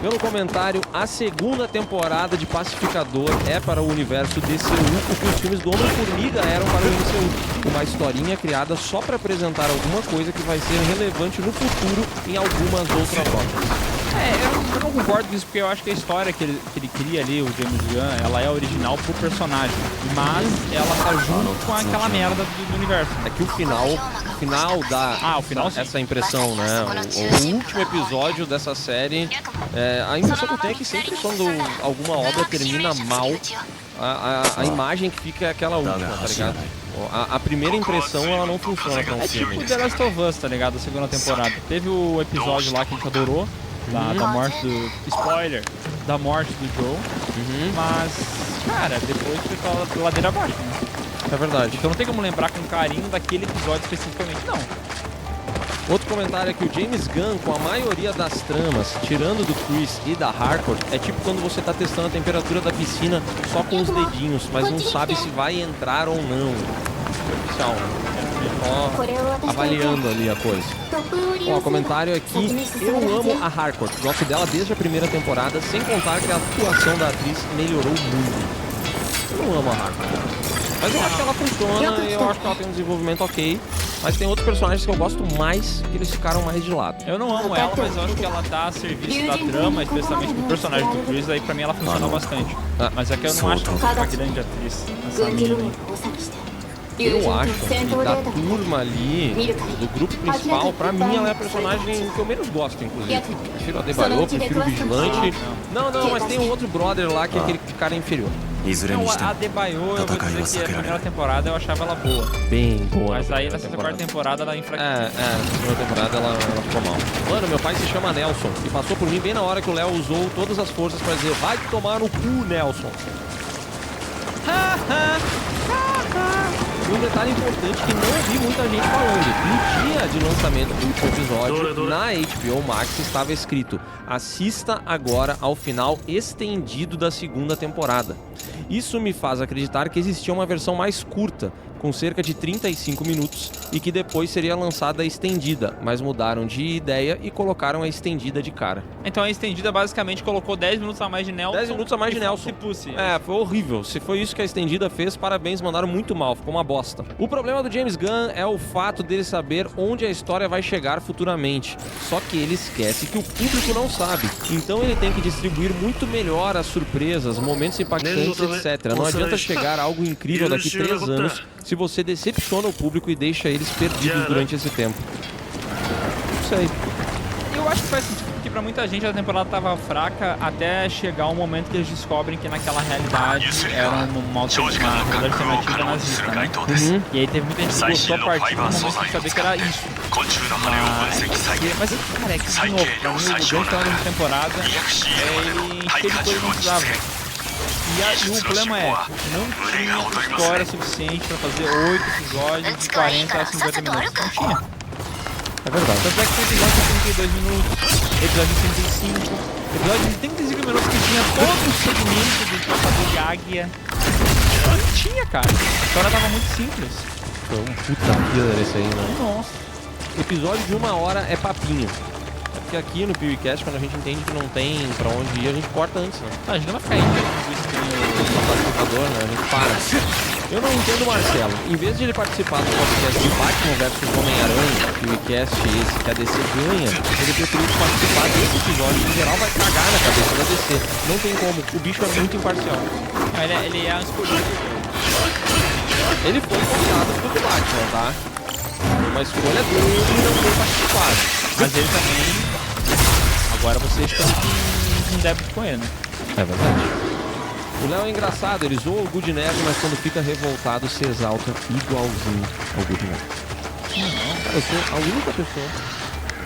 pelo comentário, a segunda temporada de Pacificador é para o universo DCU, o que os filmes do Homem-Formiga eram para o MCU. Uma historinha criada só para apresentar alguma coisa que vai ser relevante no futuro em algumas outras obras. Eu não concordo com isso, porque eu acho que a história que ele cria ali, o James Gunn, ela é original pro personagem, mas ela tá junto com aquela merda do universo. É que o final dá o final sim. essa impressão, né? O último episódio dessa série, a impressão que eu tenho é que sempre quando alguma obra termina mal, a imagem que fica é aquela última, tá ligado? A primeira impressão, ela não funciona pra um filme. É tipo The Last of Us, tá ligado? A segunda temporada. Teve o episódio lá que a gente adorou, da morte do... Spoiler! Da morte do Joe. Mas, cara, depois foi pra ladeira abaixo, né? É verdade. Então não tem como lembrar com carinho daquele episódio especificamente, não. Outro comentário é que o James Gunn, com a maioria das tramas, tirando do Chris e da Harcourt, é tipo quando você tá testando a temperatura da piscina só com os dedinhos, mas não sabe se vai entrar ou não. Superficial, né? Só avaliando ali a coisa. Ó, o comentário aqui, eu amo a Harcourt, gosto dela desde a primeira temporada, sem contar que a atuação da atriz melhorou muito. Eu não amo a Harcourt, mas eu acho que ela funciona e eu acho que ela tem um desenvolvimento ok. Mas tem outros personagens que eu gosto mais, que eles ficaram mais de lado. Eu não amo ela, mas eu acho que ela tá a serviço da trama, especialmente do personagem do Chris, aí pra mim ela funciona bastante. Mas é que eu não acho uma grande atriz nessa mina. Eu acho que da turma ali, do grupo principal, pra mim ela é a personagem que eu menos gosto, inclusive. Prefiro a Debaio, prefiro o Vigilante. Não, mas tem um outro brother lá que é aquele cara inferior. Não, a Debaio, eu vou dizer que a primeira temporada eu achava ela boa. Bem boa. Mas aí nessa quarta temporada ela enfraqueceu. Na segunda temporada ela ficou mal. Mano, meu pai se chama Nelson e passou por mim bem na hora que o Léo usou todas as forças pra dizer: vai tomar no cu, Nelson. E um detalhe importante que não vi muita gente falando: no dia de lançamento do último episódio, na HBO Max estava escrito: assista agora ao final estendido da segunda temporada. Isso me faz acreditar que existia uma versão mais curta, com cerca de 35 minutos, e que depois seria lançada a estendida, mas mudaram de ideia e colocaram a estendida de cara. Então a estendida basicamente colocou 10 minutos a mais de Nelson. 10 minutos a mais de Nelson. Foi horrível. Se foi isso que a estendida fez, parabéns, mandaram muito mal, ficou uma bosta. O problema do James Gunn é o fato dele saber onde a história vai chegar futuramente. Só que ele esquece que o público não sabe. Então ele tem que distribuir muito melhor as surpresas, momentos impactantes, etc. Não adianta chegar a algo incrível daqui 3 anos se você decepciona o público e deixa eles perdidos durante esse tempo. Não sei. Eu acho que faz sentido, porque pra muita gente a temporada tava fraca até chegar um momento que eles descobrem que naquela realidade era uma realidade alternativa nazista, né? E aí teve muita gente que gostou a partir do momento de saber que era isso. Mas cara, é que de novo, pra mim o grande problema da temporada é ele encher de coisa que não precisava. E o problema é, não tinha história suficiente pra fazer 8 episódios de 40 a 50 minutos. Não tinha. É verdade. Tanto é que tem episódio de 32 minutos, episódio de 35, episódio de 35 minutos que tinha todo o segmento do Caçador de Águia. Não tinha, cara. A história tava muito simples. Foi um puta filler esse aí, né? Nossa. Episódio de 1 hora é papinho. É porque aqui no PewCast, quando a gente entende que não tem pra onde ir, a gente corta antes, né? A gente não vai ficar aí No computador, né? A gente para. Eu não entendo o Marcelo. Em vez de ele participar do podcast de Batman vs Homem-Aranha, PewCast esse que a DC ganha, ele preferiu participar desse episódio. Em geral, vai cagar na cabeça da DC. Não tem como. O bicho é muito imparcial. Ele é escolhido. Ele foi convidado pro Batman, tá? Uma escolha dele não ter participado. Mas ele também... Agora vocês estão em débito com ele, né? É verdade. O Léo é engraçado, ele zoa o Good Nerd, mas quando fica revoltado se exalta igualzinho ao Good Nerd. Cara, eu sou a única pessoa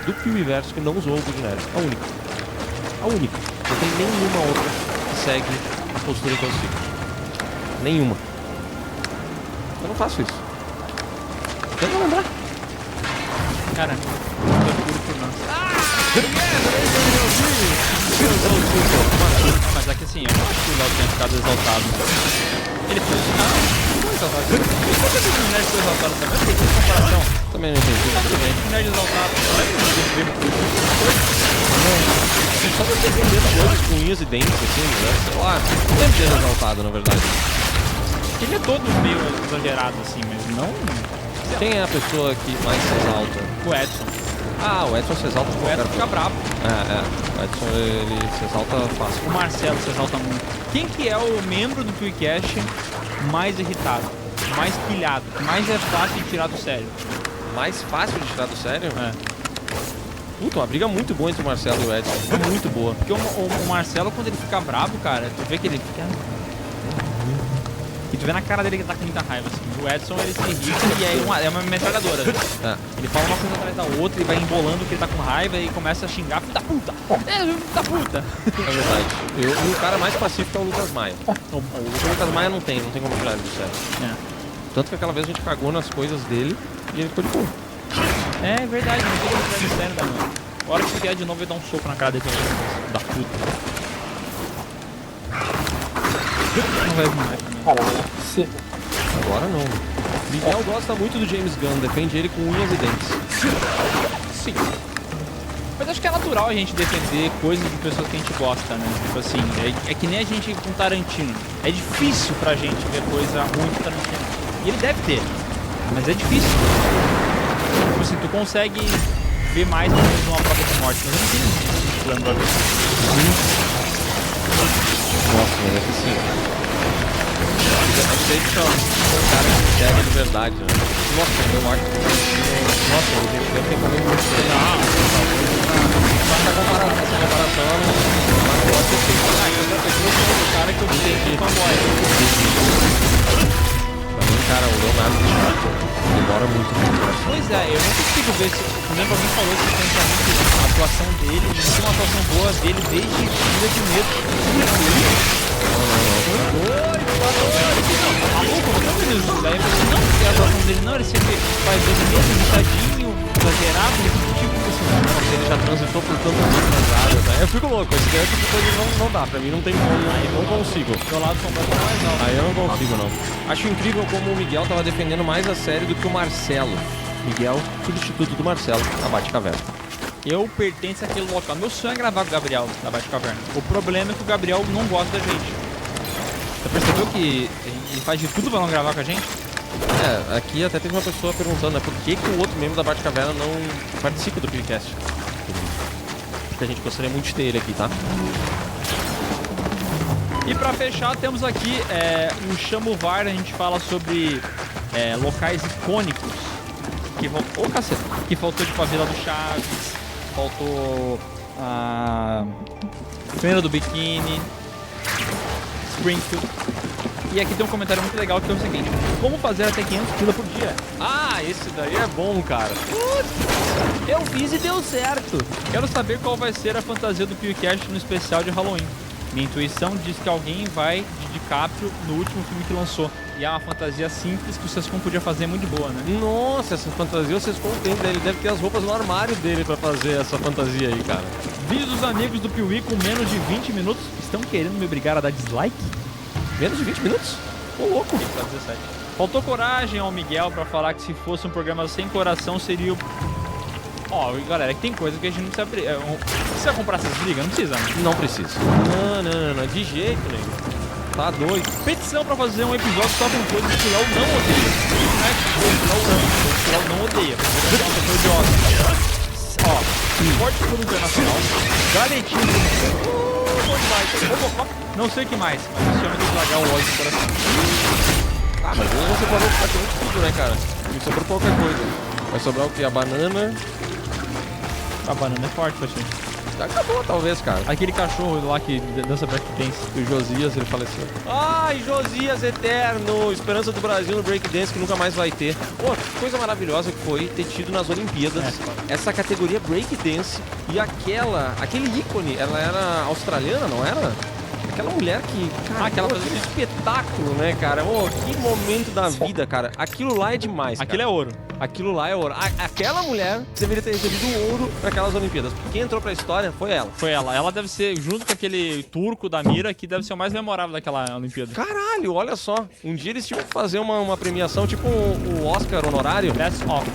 do Piuiverso que não zoou o Good Nerd. A única. A única. Não tem nenhuma outra que segue a postura que eu sigo. Nenhuma. Eu não faço isso. Tenta lembrar. Cara, eu curto não. Mas é que assim, eu não acho que o Léo tenha ficado exaltado. Ele foi exaltado. Por que o nerd foi exaltado também? Tem que comparação. Também não entendi. O nerd exaltado. Só pra você entender coisas com unhas e dentes, assim, né? Sei lá. Não deve ter exaltado, na verdade. Ele é todo meio exagerado, assim, mas não... Quem é a pessoa que mais se exalta? O Edson. Ah, o Edson se exalta com O Edson fica bravo. O Edson, ele se exalta fácil. O Marcelo se exalta muito. Quem que é o membro do PewCast mais irritado, mais pilhado, mais é fácil de tirar do sério? Mais fácil de tirar do sério? É. Puta, uma briga muito boa entre o Marcelo e o Edson. É muito boa. Porque o Marcelo, quando ele fica bravo, cara, tu vê que ele fica... E tu vê na cara dele que ele tá com muita raiva, assim. O Edson, ele se irrita e é uma metralhadora. Né? Ele fala uma coisa atrás da outra e vai embolando que ele tá com raiva e começa a xingar, filho da puta! Filho da puta! É verdade. E o cara mais pacífico é o Lucas Maia. O Lucas Maia não tem como tirar ele do sério. Tanto que aquela vez a gente cagou nas coisas dele e ele ficou de boa. É verdade, não tem como tirar ele do sério, da mano. A hora que você vier de novo, ele dá um soco na cara dele, da puta. Não vai vir mais também. Caramba, sim. Agora não. Miguel gosta muito do James Gunn, defende ele com unhas e dentes. Sim. Mas acho que é natural a gente defender coisas de pessoas que a gente gosta, né? Tipo assim, é que nem a gente com Tarantino. É difícil pra gente ver coisa ruim com Tarantino. E ele deve ter, mas é difícil. Tipo assim, tu consegue ver mais ou menos uma prova de morte, mas eu não tenho plano pra ver. Nossa, mas é que sim. Eu sei que são cara que segue de verdade, né? Nossa, eu acho que... Nossa, o gente deve ter comido muito bem. Não, essa comparação eu não gosto de ser. O cara que eu sei que é fanboy. Pra mim, cara, o Leonardo DiCaprio demora muito tempo. Pois é, eu não consigo ver se... Eu lembro alguém falou que a atuação dele, não tem uma atuação boa dele desde Ilha de Medo. Daí você não quer a atuação dele, não, ele sempre faz ele mesmo, irritadinho, exagerado, tipo assim, não, ele já transitou por tantas outras áreas, né? Eu fico louco, esse tipo de coisa não dá, pra mim não tem como, não consigo. Do lado são mais não. Aí eu não consigo, não. Acho incrível como o Miguel tava defendendo mais a série do que o Marcelo. Miguel, substituto do Marcelo, na Batcaverna. Eu pertenço àquele local. Meu sonho é gravar com o Gabriel da Batcaverna. O problema é que o Gabriel não gosta da gente. Você percebeu que ele faz de tudo pra não gravar com a gente? É, aqui até teve uma pessoa perguntando, né, por que o outro membro da Batcaverna não participa do podcast? Porque a gente gostaria muito de ter ele aqui, tá? E pra fechar, temos aqui o Chamo VAR, a gente fala sobre locais icônicos. Que faltou tipo a Vila do Chaves, faltou a Fenda do Biquíni, Springfield. E aqui tem um comentário muito legal que é o seguinte: como fazer até 500 pila por dia? Ah, esse daí é bom, cara. Putz, eu fiz e deu certo. Quero saber qual vai ser a fantasia do PewCast no especial de Halloween. Minha intuição diz que alguém vai de DiCaprio no último filme que lançou. E é uma fantasia simples que o Sescon podia fazer muito boa, né? Nossa, essa fantasia o Sescon tem, ele deve ter as roupas no armário dele pra fazer essa fantasia aí, cara. Vídeos dos amigos do Piuí com menos de 20 minutos estão querendo me obrigar a dar dislike? Menos de 20 minutos? Ô, louco. Tá 17. Faltou coragem ao Miguel pra falar que se fosse um programa sem coração seria o... Ó, galera, que tem coisa que a gente não precisa abrir. Precisa comprar essas brigas? Não precisa, né? Não precisa. Não, de jeito nenhum. Tá doido. Petição pra fazer um episódio só com coisas que o Léo não odeia. Não é que o Léo não odeia. Porque é uma pessoa idiota. Ó, Esporte Clube Internacional, Galetinho, bom demais. Não sei o que mais, mas esse homem tem que largar o ódio do coração. Ah, mas hoje você falou praticamente tudo, né, cara? Me sobrou qualquer coisa. Vai sobrar o quê? A banana. A banana é forte, Patinho. Acabou, talvez, cara. Aquele cachorro lá que dança breakdance. O Josias, ele faleceu. Ai, Josias eterno! Esperança do Brasil no breakdance que nunca mais vai ter. Pô, que coisa maravilhosa que foi ter tido nas Olimpíadas essa categoria breakdance e aquele ícone, ela era australiana, não era? Aquela mulher que, cara, aquela fazia um espetáculo, né, cara? Oh, que momento da vida, cara. Aquilo lá é demais, Aquilo é ouro. Aquilo lá é ouro. Aquela mulher deveria ter recebido ouro naquelas Olimpíadas. Quem entrou pra história foi ela. Foi ela. Ela deve ser, junto com aquele turco da mira, que deve ser o mais memorável daquela Olimpíada. Caralho, olha só. Um dia eles tinham que fazer uma premiação, tipo o Oscar honorário. Best of.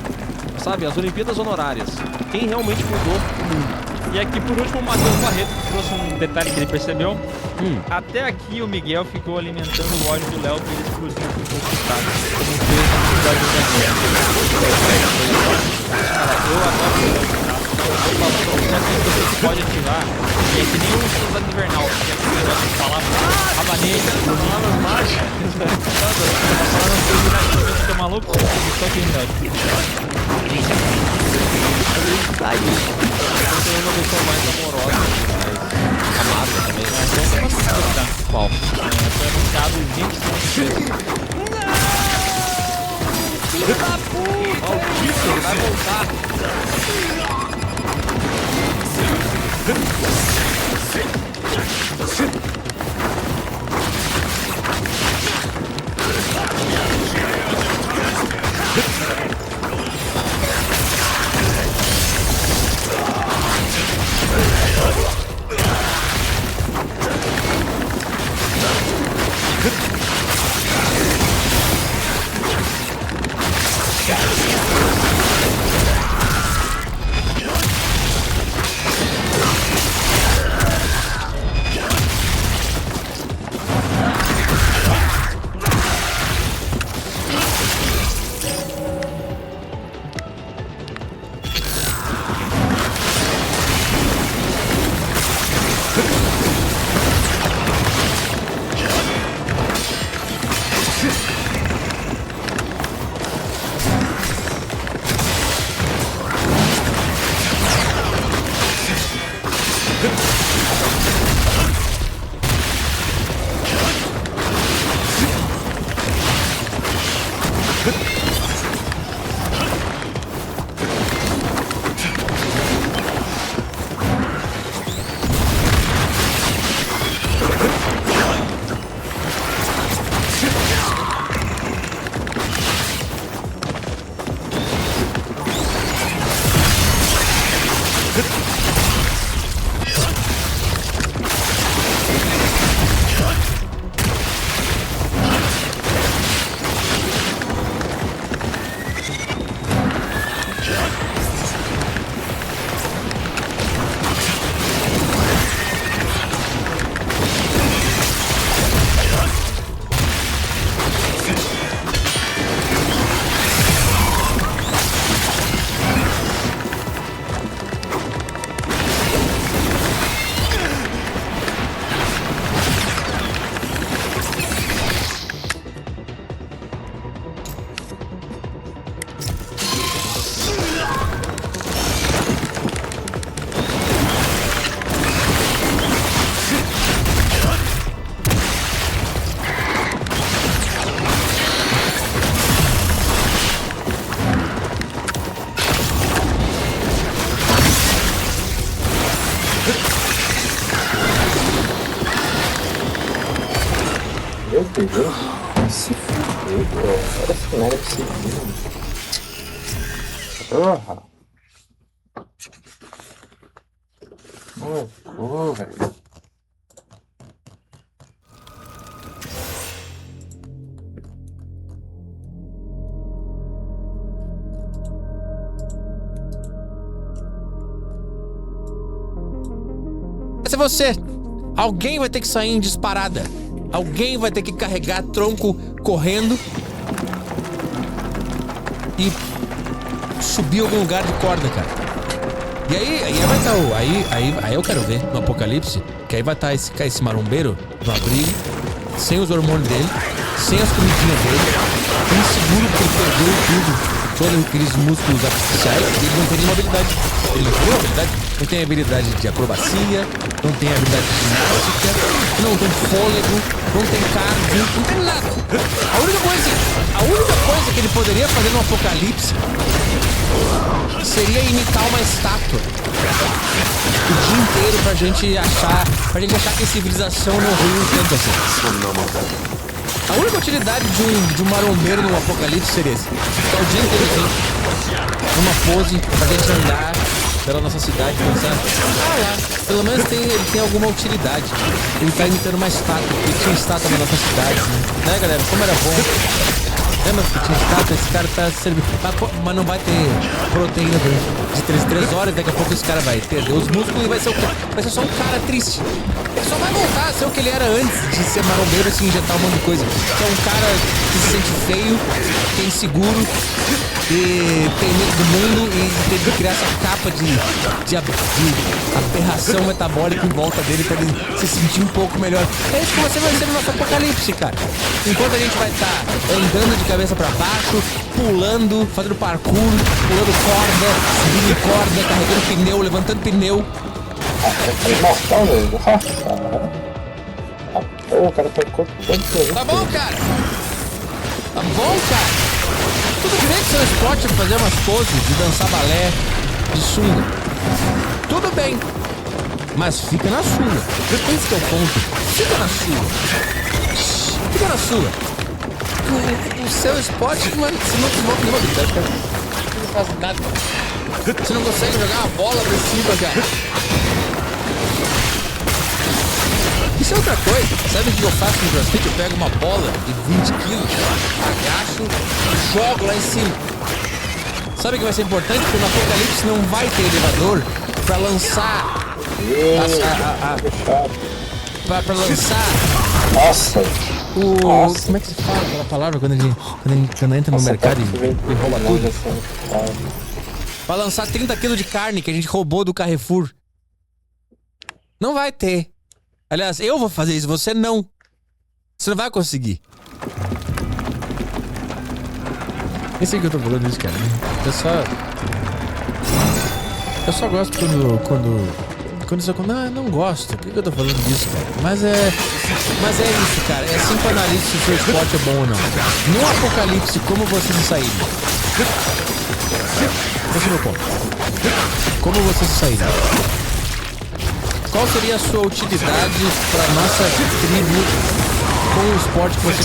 Sabe, as Olimpíadas honorárias. Quem realmente mudou o mundo. E aqui, por último, o Matheus Barreto trouxe um detalhe que ele percebeu. Até aqui, o Miguel ficou alimentando o ódio do Léo por ele explodir com o conquistado. Como fez no da Cara, eu adoro o Léo. Eu falo pra você que pode ativar. E é que nem o Soldado Invernal, que é aquele negócio de falar rabanete, palavras mágicas. Você tá maluco? Só que Tá aí. Eu tenho uma versão mais amorosa, mais amada também. Qual? Foi anunciado 25 vezes. Filho da puta! Ó, o Tito, ele vai voltar. Meu Deus, se fudeu, bro. Olha essa merda de civil. Porra. Velho. Essa é você. Alguém vai ter que sair em disparada. Alguém vai ter que carregar tronco correndo e subir algum lugar de corda, cara. E aí vai estar o... Aí eu quero ver no Apocalipse, que aí vai estar esse marombeiro no abrigo, sem os hormônios dele, sem as comidinhas dele, inseguro porque ele perdeu tudo. Todos aqueles músculos artificiais, ele não tem nenhuma habilidade. Ele não tem habilidade, não tem habilidade de acrobacia, não tem habilidade de ginástica, não tem fôlego, não tem cardio, não tem nada. A única coisa que ele poderia fazer no Apocalipse seria imitar uma estátua o dia inteiro pra gente achar que a civilização não ruiu tanto assim. A única utilidade de um marombeiro no Apocalipse seria esse. Ficar o dia inteiro assim, numa pose, pra gente andar pela nossa cidade e pensar, lá, pelo menos ele tem alguma utilidade. Ele tá imitando uma estátua, porque tinha estátua na nossa cidade, né galera? Como era bom. Lembra que tinha estátua? Esse cara tá servindo. Mas não vai ter proteína de 3 horas, daqui a pouco esse cara vai perder os músculos e vai ser o quê? Vai ser só um cara triste. Ele só vai voltar a ser o que ele era antes de ser marombeiro e se injetar um monte de coisa. Que é um cara que se sente feio, que é inseguro, e tem medo do mundo e teve que criar essa capa de aberração metabólica em volta dele pra ele se sentir um pouco melhor. É isso que você vai ser no nosso Apocalipse, cara. Enquanto a gente vai estar andando de cabeça pra baixo, pulando, fazendo parkour, pulando corda, subindo corda, carregando pneu, levantando pneu. É mortal, velho. O cara tá com tanto. Tá bom, cara? Tá bom, cara? Tudo bem que seu esporte é fazer umas poses de dançar balé, de sunga. Tudo bem. Mas fica na sua. Esse que é o ponto. Fica na sua. Fica na sua. O seu esporte não desenvolve nenhuma habilidade, cara. Você não faz nada. Você não consegue jogar uma bola pra cima, cara. Isso é outra coisa. Sabe o que eu faço no CrossFit? Eu pego uma bola de 20 quilos, agacho e jogo lá em cima. Sabe o que vai ser importante? Porque no Apocalipse não vai ter elevador pra lançar pra lançar. Nossa! Nossa. Como é que se fala aquela palavra quando entra no mercado e rouba tudo? Pra lançar 30 quilos de carne que a gente roubou do Carrefour. Não vai ter. Aliás, eu vou fazer isso, você não. Você não vai conseguir. Nem sei que eu tô falando isso, cara. Eu só gosto quando isso acontece. Não, eu não gosto. Por que eu tô falando disso, cara? Mas é isso, cara. É assim que eu analiso se o seu esporte é bom ou não. No Apocalipse, como você se sair? Esse é o meu ponto. Como você se sair? Qual seria a sua utilidade pra nossa tribo com o esporte que você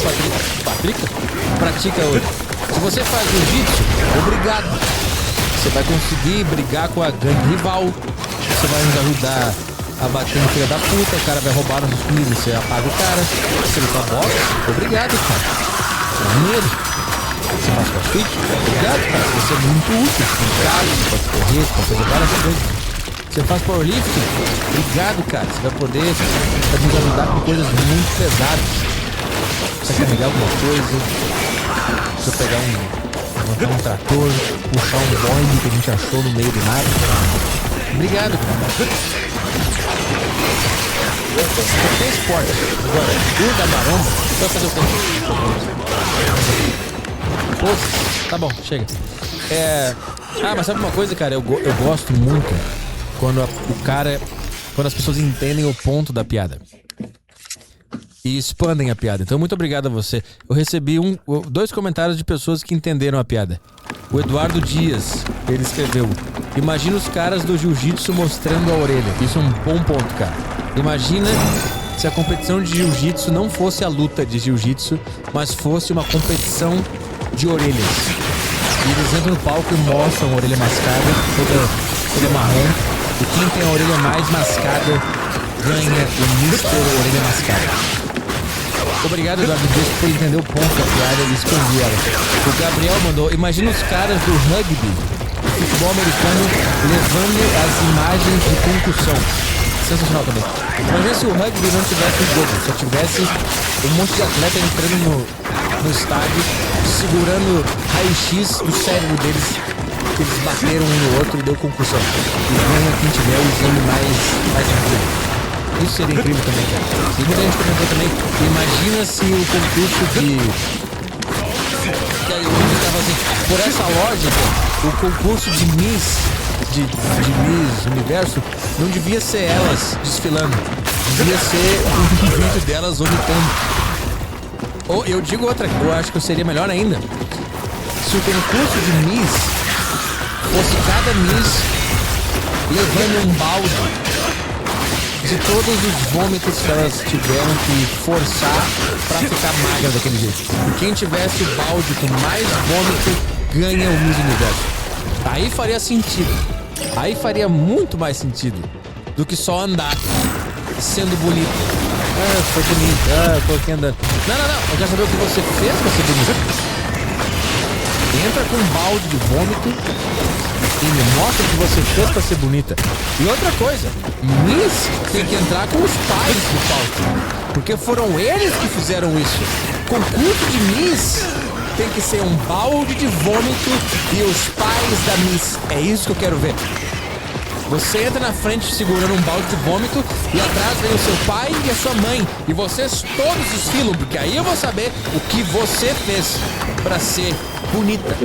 pratica hoje? Se você faz jiu-jitsu, obrigado. Você vai conseguir brigar com a gangue rival. Você vai nos ajudar a bater no filho da puta. O cara vai roubar nossas comidas, você apaga o cara. Você luta boxe, obrigado, cara. Maneiro. Você faz crossfit, obrigado, cara. Você é muito útil. Você tem casa, você pode correr, você pode fazer várias coisas. Você faz powerlifting? Obrigado, cara. Você vai poder nos ajudar com coisas muito pesadas. Você carregar alguma coisa. Você pegar levantar um trator, puxar um Boeing que a gente achou no meio do nada. Obrigado, cara. Qualquer esporte. Agora, o da maromba, você vai fazer o quê? Tá bom, chega. Mas sabe uma coisa, cara? Eu gosto muito quando as pessoas entendem o ponto da piada. e expandem a piada. Então, muito obrigado a você. Eu recebi 2 comentários de pessoas que entenderam a piada. O Eduardo Dias, ele escreveu: imagina os caras do jiu-jitsu mostrando a orelha. Isso é um bom ponto, cara. Imagina se a competição de jiu-jitsu não fosse a luta de jiu-jitsu, mas fosse uma competição de orelhas. E eles entram no palco e mostram a orelha mascada, toda marrom. E quem tem a orelha mais mascada ganha o Mr. Orelha Mascada. Obrigado, Eduardo Dias, por entender o ponto da piada e expandir ela. O Gabriel mandou: imagina os caras do rugby, do futebol americano, levando as imagens de concussão. Sensacional também. Imagina se o rugby não tivesse o jogo, só tivesse um monte de atleta entrando no estádio, segurando raio-x do cérebro deles, que eles bateram um no outro e deu concussão. E ganha quem tiver o exame mais incrível. Isso seria incrível também, cara. E muita gente comentou também: imagina se o concurso de... O mundo tava assim, por essa lógica, o concurso de Miss Universo não devia ser elas desfilando, devia ser um vídeo delas vomitando. Ou eu digo outra, eu acho que seria melhor ainda se o concurso de Miss fosse cada Miss levando um balde de todos os vômitos que elas tiveram que forçar pra ficar magra daquele jeito. E quem tivesse o balde com mais vômito ganha o Miss Universo. Aí faria sentido. Aí faria muito mais sentido do que só andar sendo bonito. Ah, foi bonito. Ah, eu tô aqui andando. Não. Eu quero saber o que você fez pra ser bonito. Entra com um balde de vômito e me mostra o que você fez pra ser bonita. E outra coisa, Miss tem que entrar com os pais do palco, porque foram eles que fizeram isso. Concurso de Miss tem que ser um balde de vômito e os pais da Miss. É isso que eu quero ver. Você entra na frente segurando um balde de vômito e atrás vem o seu pai e a sua mãe. E vocês todos desfilam, porque aí eu vou saber o que você fez pra ser bonita.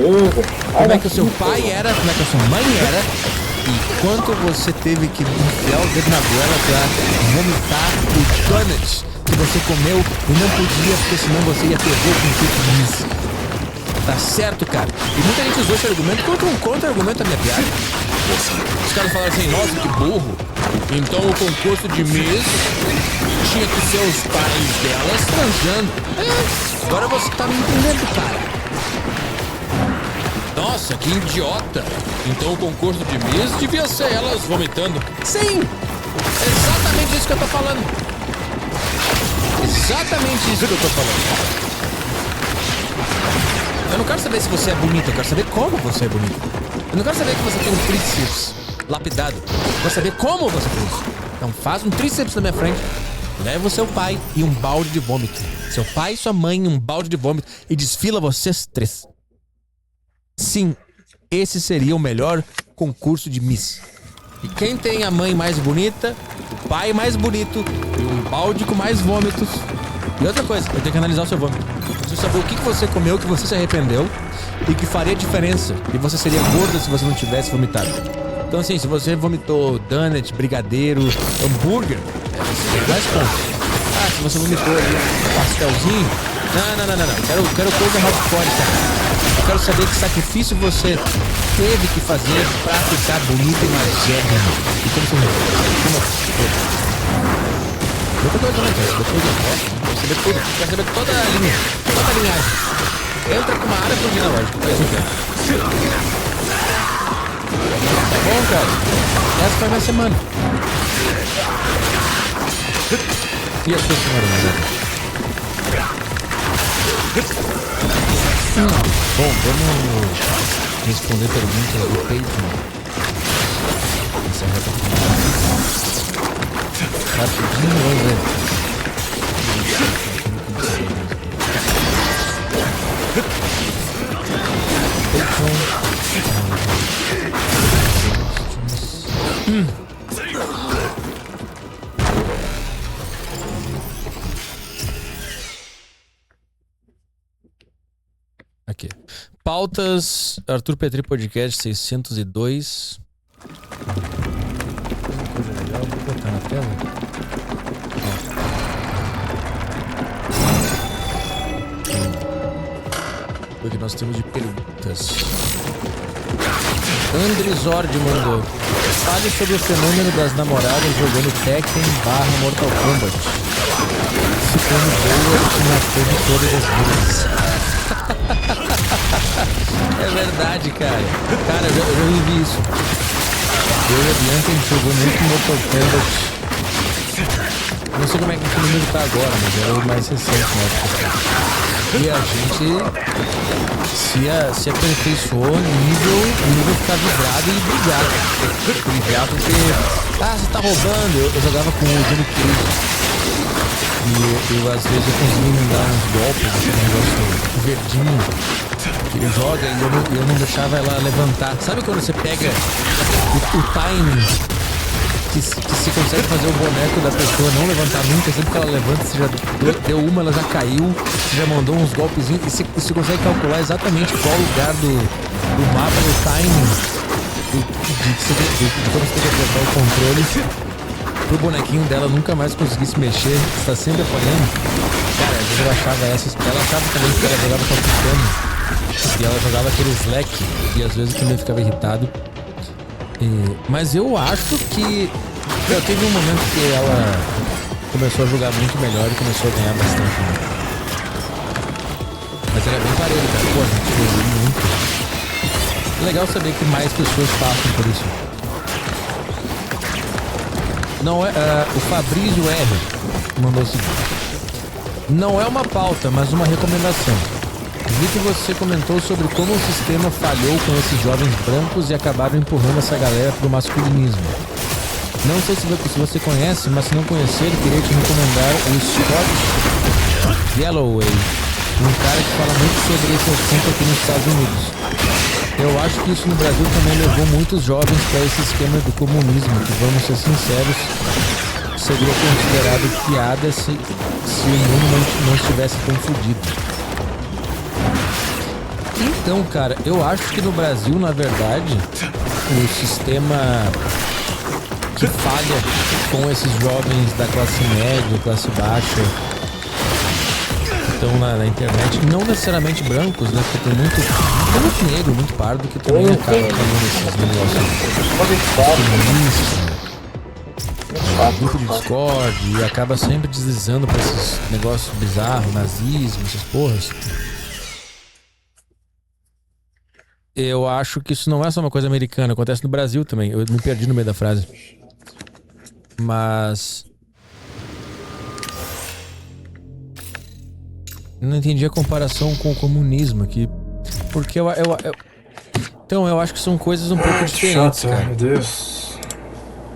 Como é que o seu pai era, como é que a sua mãe era e quanto você teve que enfiar o dedo na goela pra vomitar o donut que você comeu e não podia, porque senão você ia perder o concurso de Miss. Tá certo, cara. E muita gente usou esse argumento contra um contra-argumento da minha piada. Os caras falaram assim: nossa, que burro. Então o concurso de Miss tinha que ser os pais delas transando. Agora você tá me entendendo, cara. Nossa, que idiota. Então o concurso de Miss devia ser elas vomitando. Sim, exatamente isso que eu tô falando. Exatamente isso que eu tô falando. Eu não quero saber se você é bonita, eu quero saber como você é bonita. Eu não quero saber que você tem um tríceps lapidado. Eu quero saber como você fez isso. Então faz um tríceps na minha frente, leva o seu pai e um balde de vômito. Seu pai e sua mãe um balde de vômito e desfila vocês 3. Sim, esse seria o melhor concurso de Miss. E quem tem a mãe mais bonita, o pai mais bonito e um balde com mais vômitos. E outra coisa, eu tenho que analisar o seu vômito. Eu preciso saber o que você comeu, que você se arrependeu e que faria diferença. E você seria gorda se você não tivesse vomitado. Então assim, se você vomitou donut, brigadeiro, hambúrguer, você tem 10 pontos. Ah, se você vomitou ali pastelzinho, não. Eu quero coisa hardcore, cara. Eu quero saber que sacrifício você teve que fazer pra ficar bonita e magérrima. E como você resolveu? Outra coisa também, quero saber tudo. Quero saber tudo. Quero saber toda a linha. Toda a linhagem. Entra com uma área pro genealógico. É isso que eu quero. Tá bom, cara? Essa foi a minha semana. E a sua semana, bom, vamos responder perguntas do Patreon. Essa é a reta final. Rapidinho, vamos ver. Aqui. Pautas Arthur Petri Podcast 602. Coisa legal, vou botar na tela. O que nós temos de perguntas? Andrizord mandou. Fale sobre o fenômeno das namoradas jogando Tekken / Mortal Kombat. Se como boa, te matou de todas as vezes. É verdade, cara. Cara, eu já vivi isso. Eu e a Bianca, a gente jogou muito Mortal Kombat. Não sei como é que o número tá agora, mas era o mais recente na época. E a gente se aperfeiçoou no nível ficar vibrado e brigado. Brigar porque, você tá roubando. Eu jogava com o Johnny Cage. E eu às vezes eu conseguia me dar uns golpes, aquele negócio verdinho. Que ele joga e eu não deixava ela levantar. Sabe quando você pega o timing que se consegue fazer o boneco da pessoa não levantar nunca, sempre que ela levanta, você já deu uma, ela já caiu, você já mandou uns golpezinhos, e você consegue calcular exatamente qual lugar do mapa, do timing, de como você tem que apertar o controle, pro bonequinho dela nunca mais conseguir se mexer, está sempre apanhando. Cara, às vezes eu achava ela achava também que ela jogava com a Kitano, e ela jogava aquele slack, e às vezes eu também ficava irritado. Mas eu acho que teve um momento que ela começou a jogar muito melhor e começou a ganhar bastante. Mas era bem parelho, cara. Pô, a gente jogou muito. É legal saber que mais pessoas passam por isso. Não é, o Fabrício R mandou o seguinte. Não é uma pauta, mas uma recomendação. Vi que você comentou sobre como o sistema falhou com esses jovens brancos e acabaram empurrando essa galera pro masculinismo. Não sei se você conhece, mas se não conhecer, queria te recomendar o Scott Galloway, um cara que fala muito sobre esse assunto aqui nos Estados Unidos. Eu acho que isso no Brasil também levou muitos jovens para esse esquema do comunismo, que, vamos ser sinceros, seria considerado piada se o mundo não estivesse tão fodido. Então, cara, eu acho que no Brasil, na verdade, o sistema que falha com esses jovens da classe média, classe baixa, que estão na internet, não necessariamente brancos, né? Porque tem muito negro, muito pardo, que também acaba fazendo esses negócios comunistas, grupo de Discord, e acaba sempre deslizando pra esses negócios bizarros, nazismo, essas porras. Eu acho que isso não é só uma coisa americana, acontece no Brasil também. Eu me perdi no meio da frase. Mas... não entendi a comparação com o comunismo aqui. Porque então, eu acho que são coisas um pouco diferentes, cara. Meu Deus.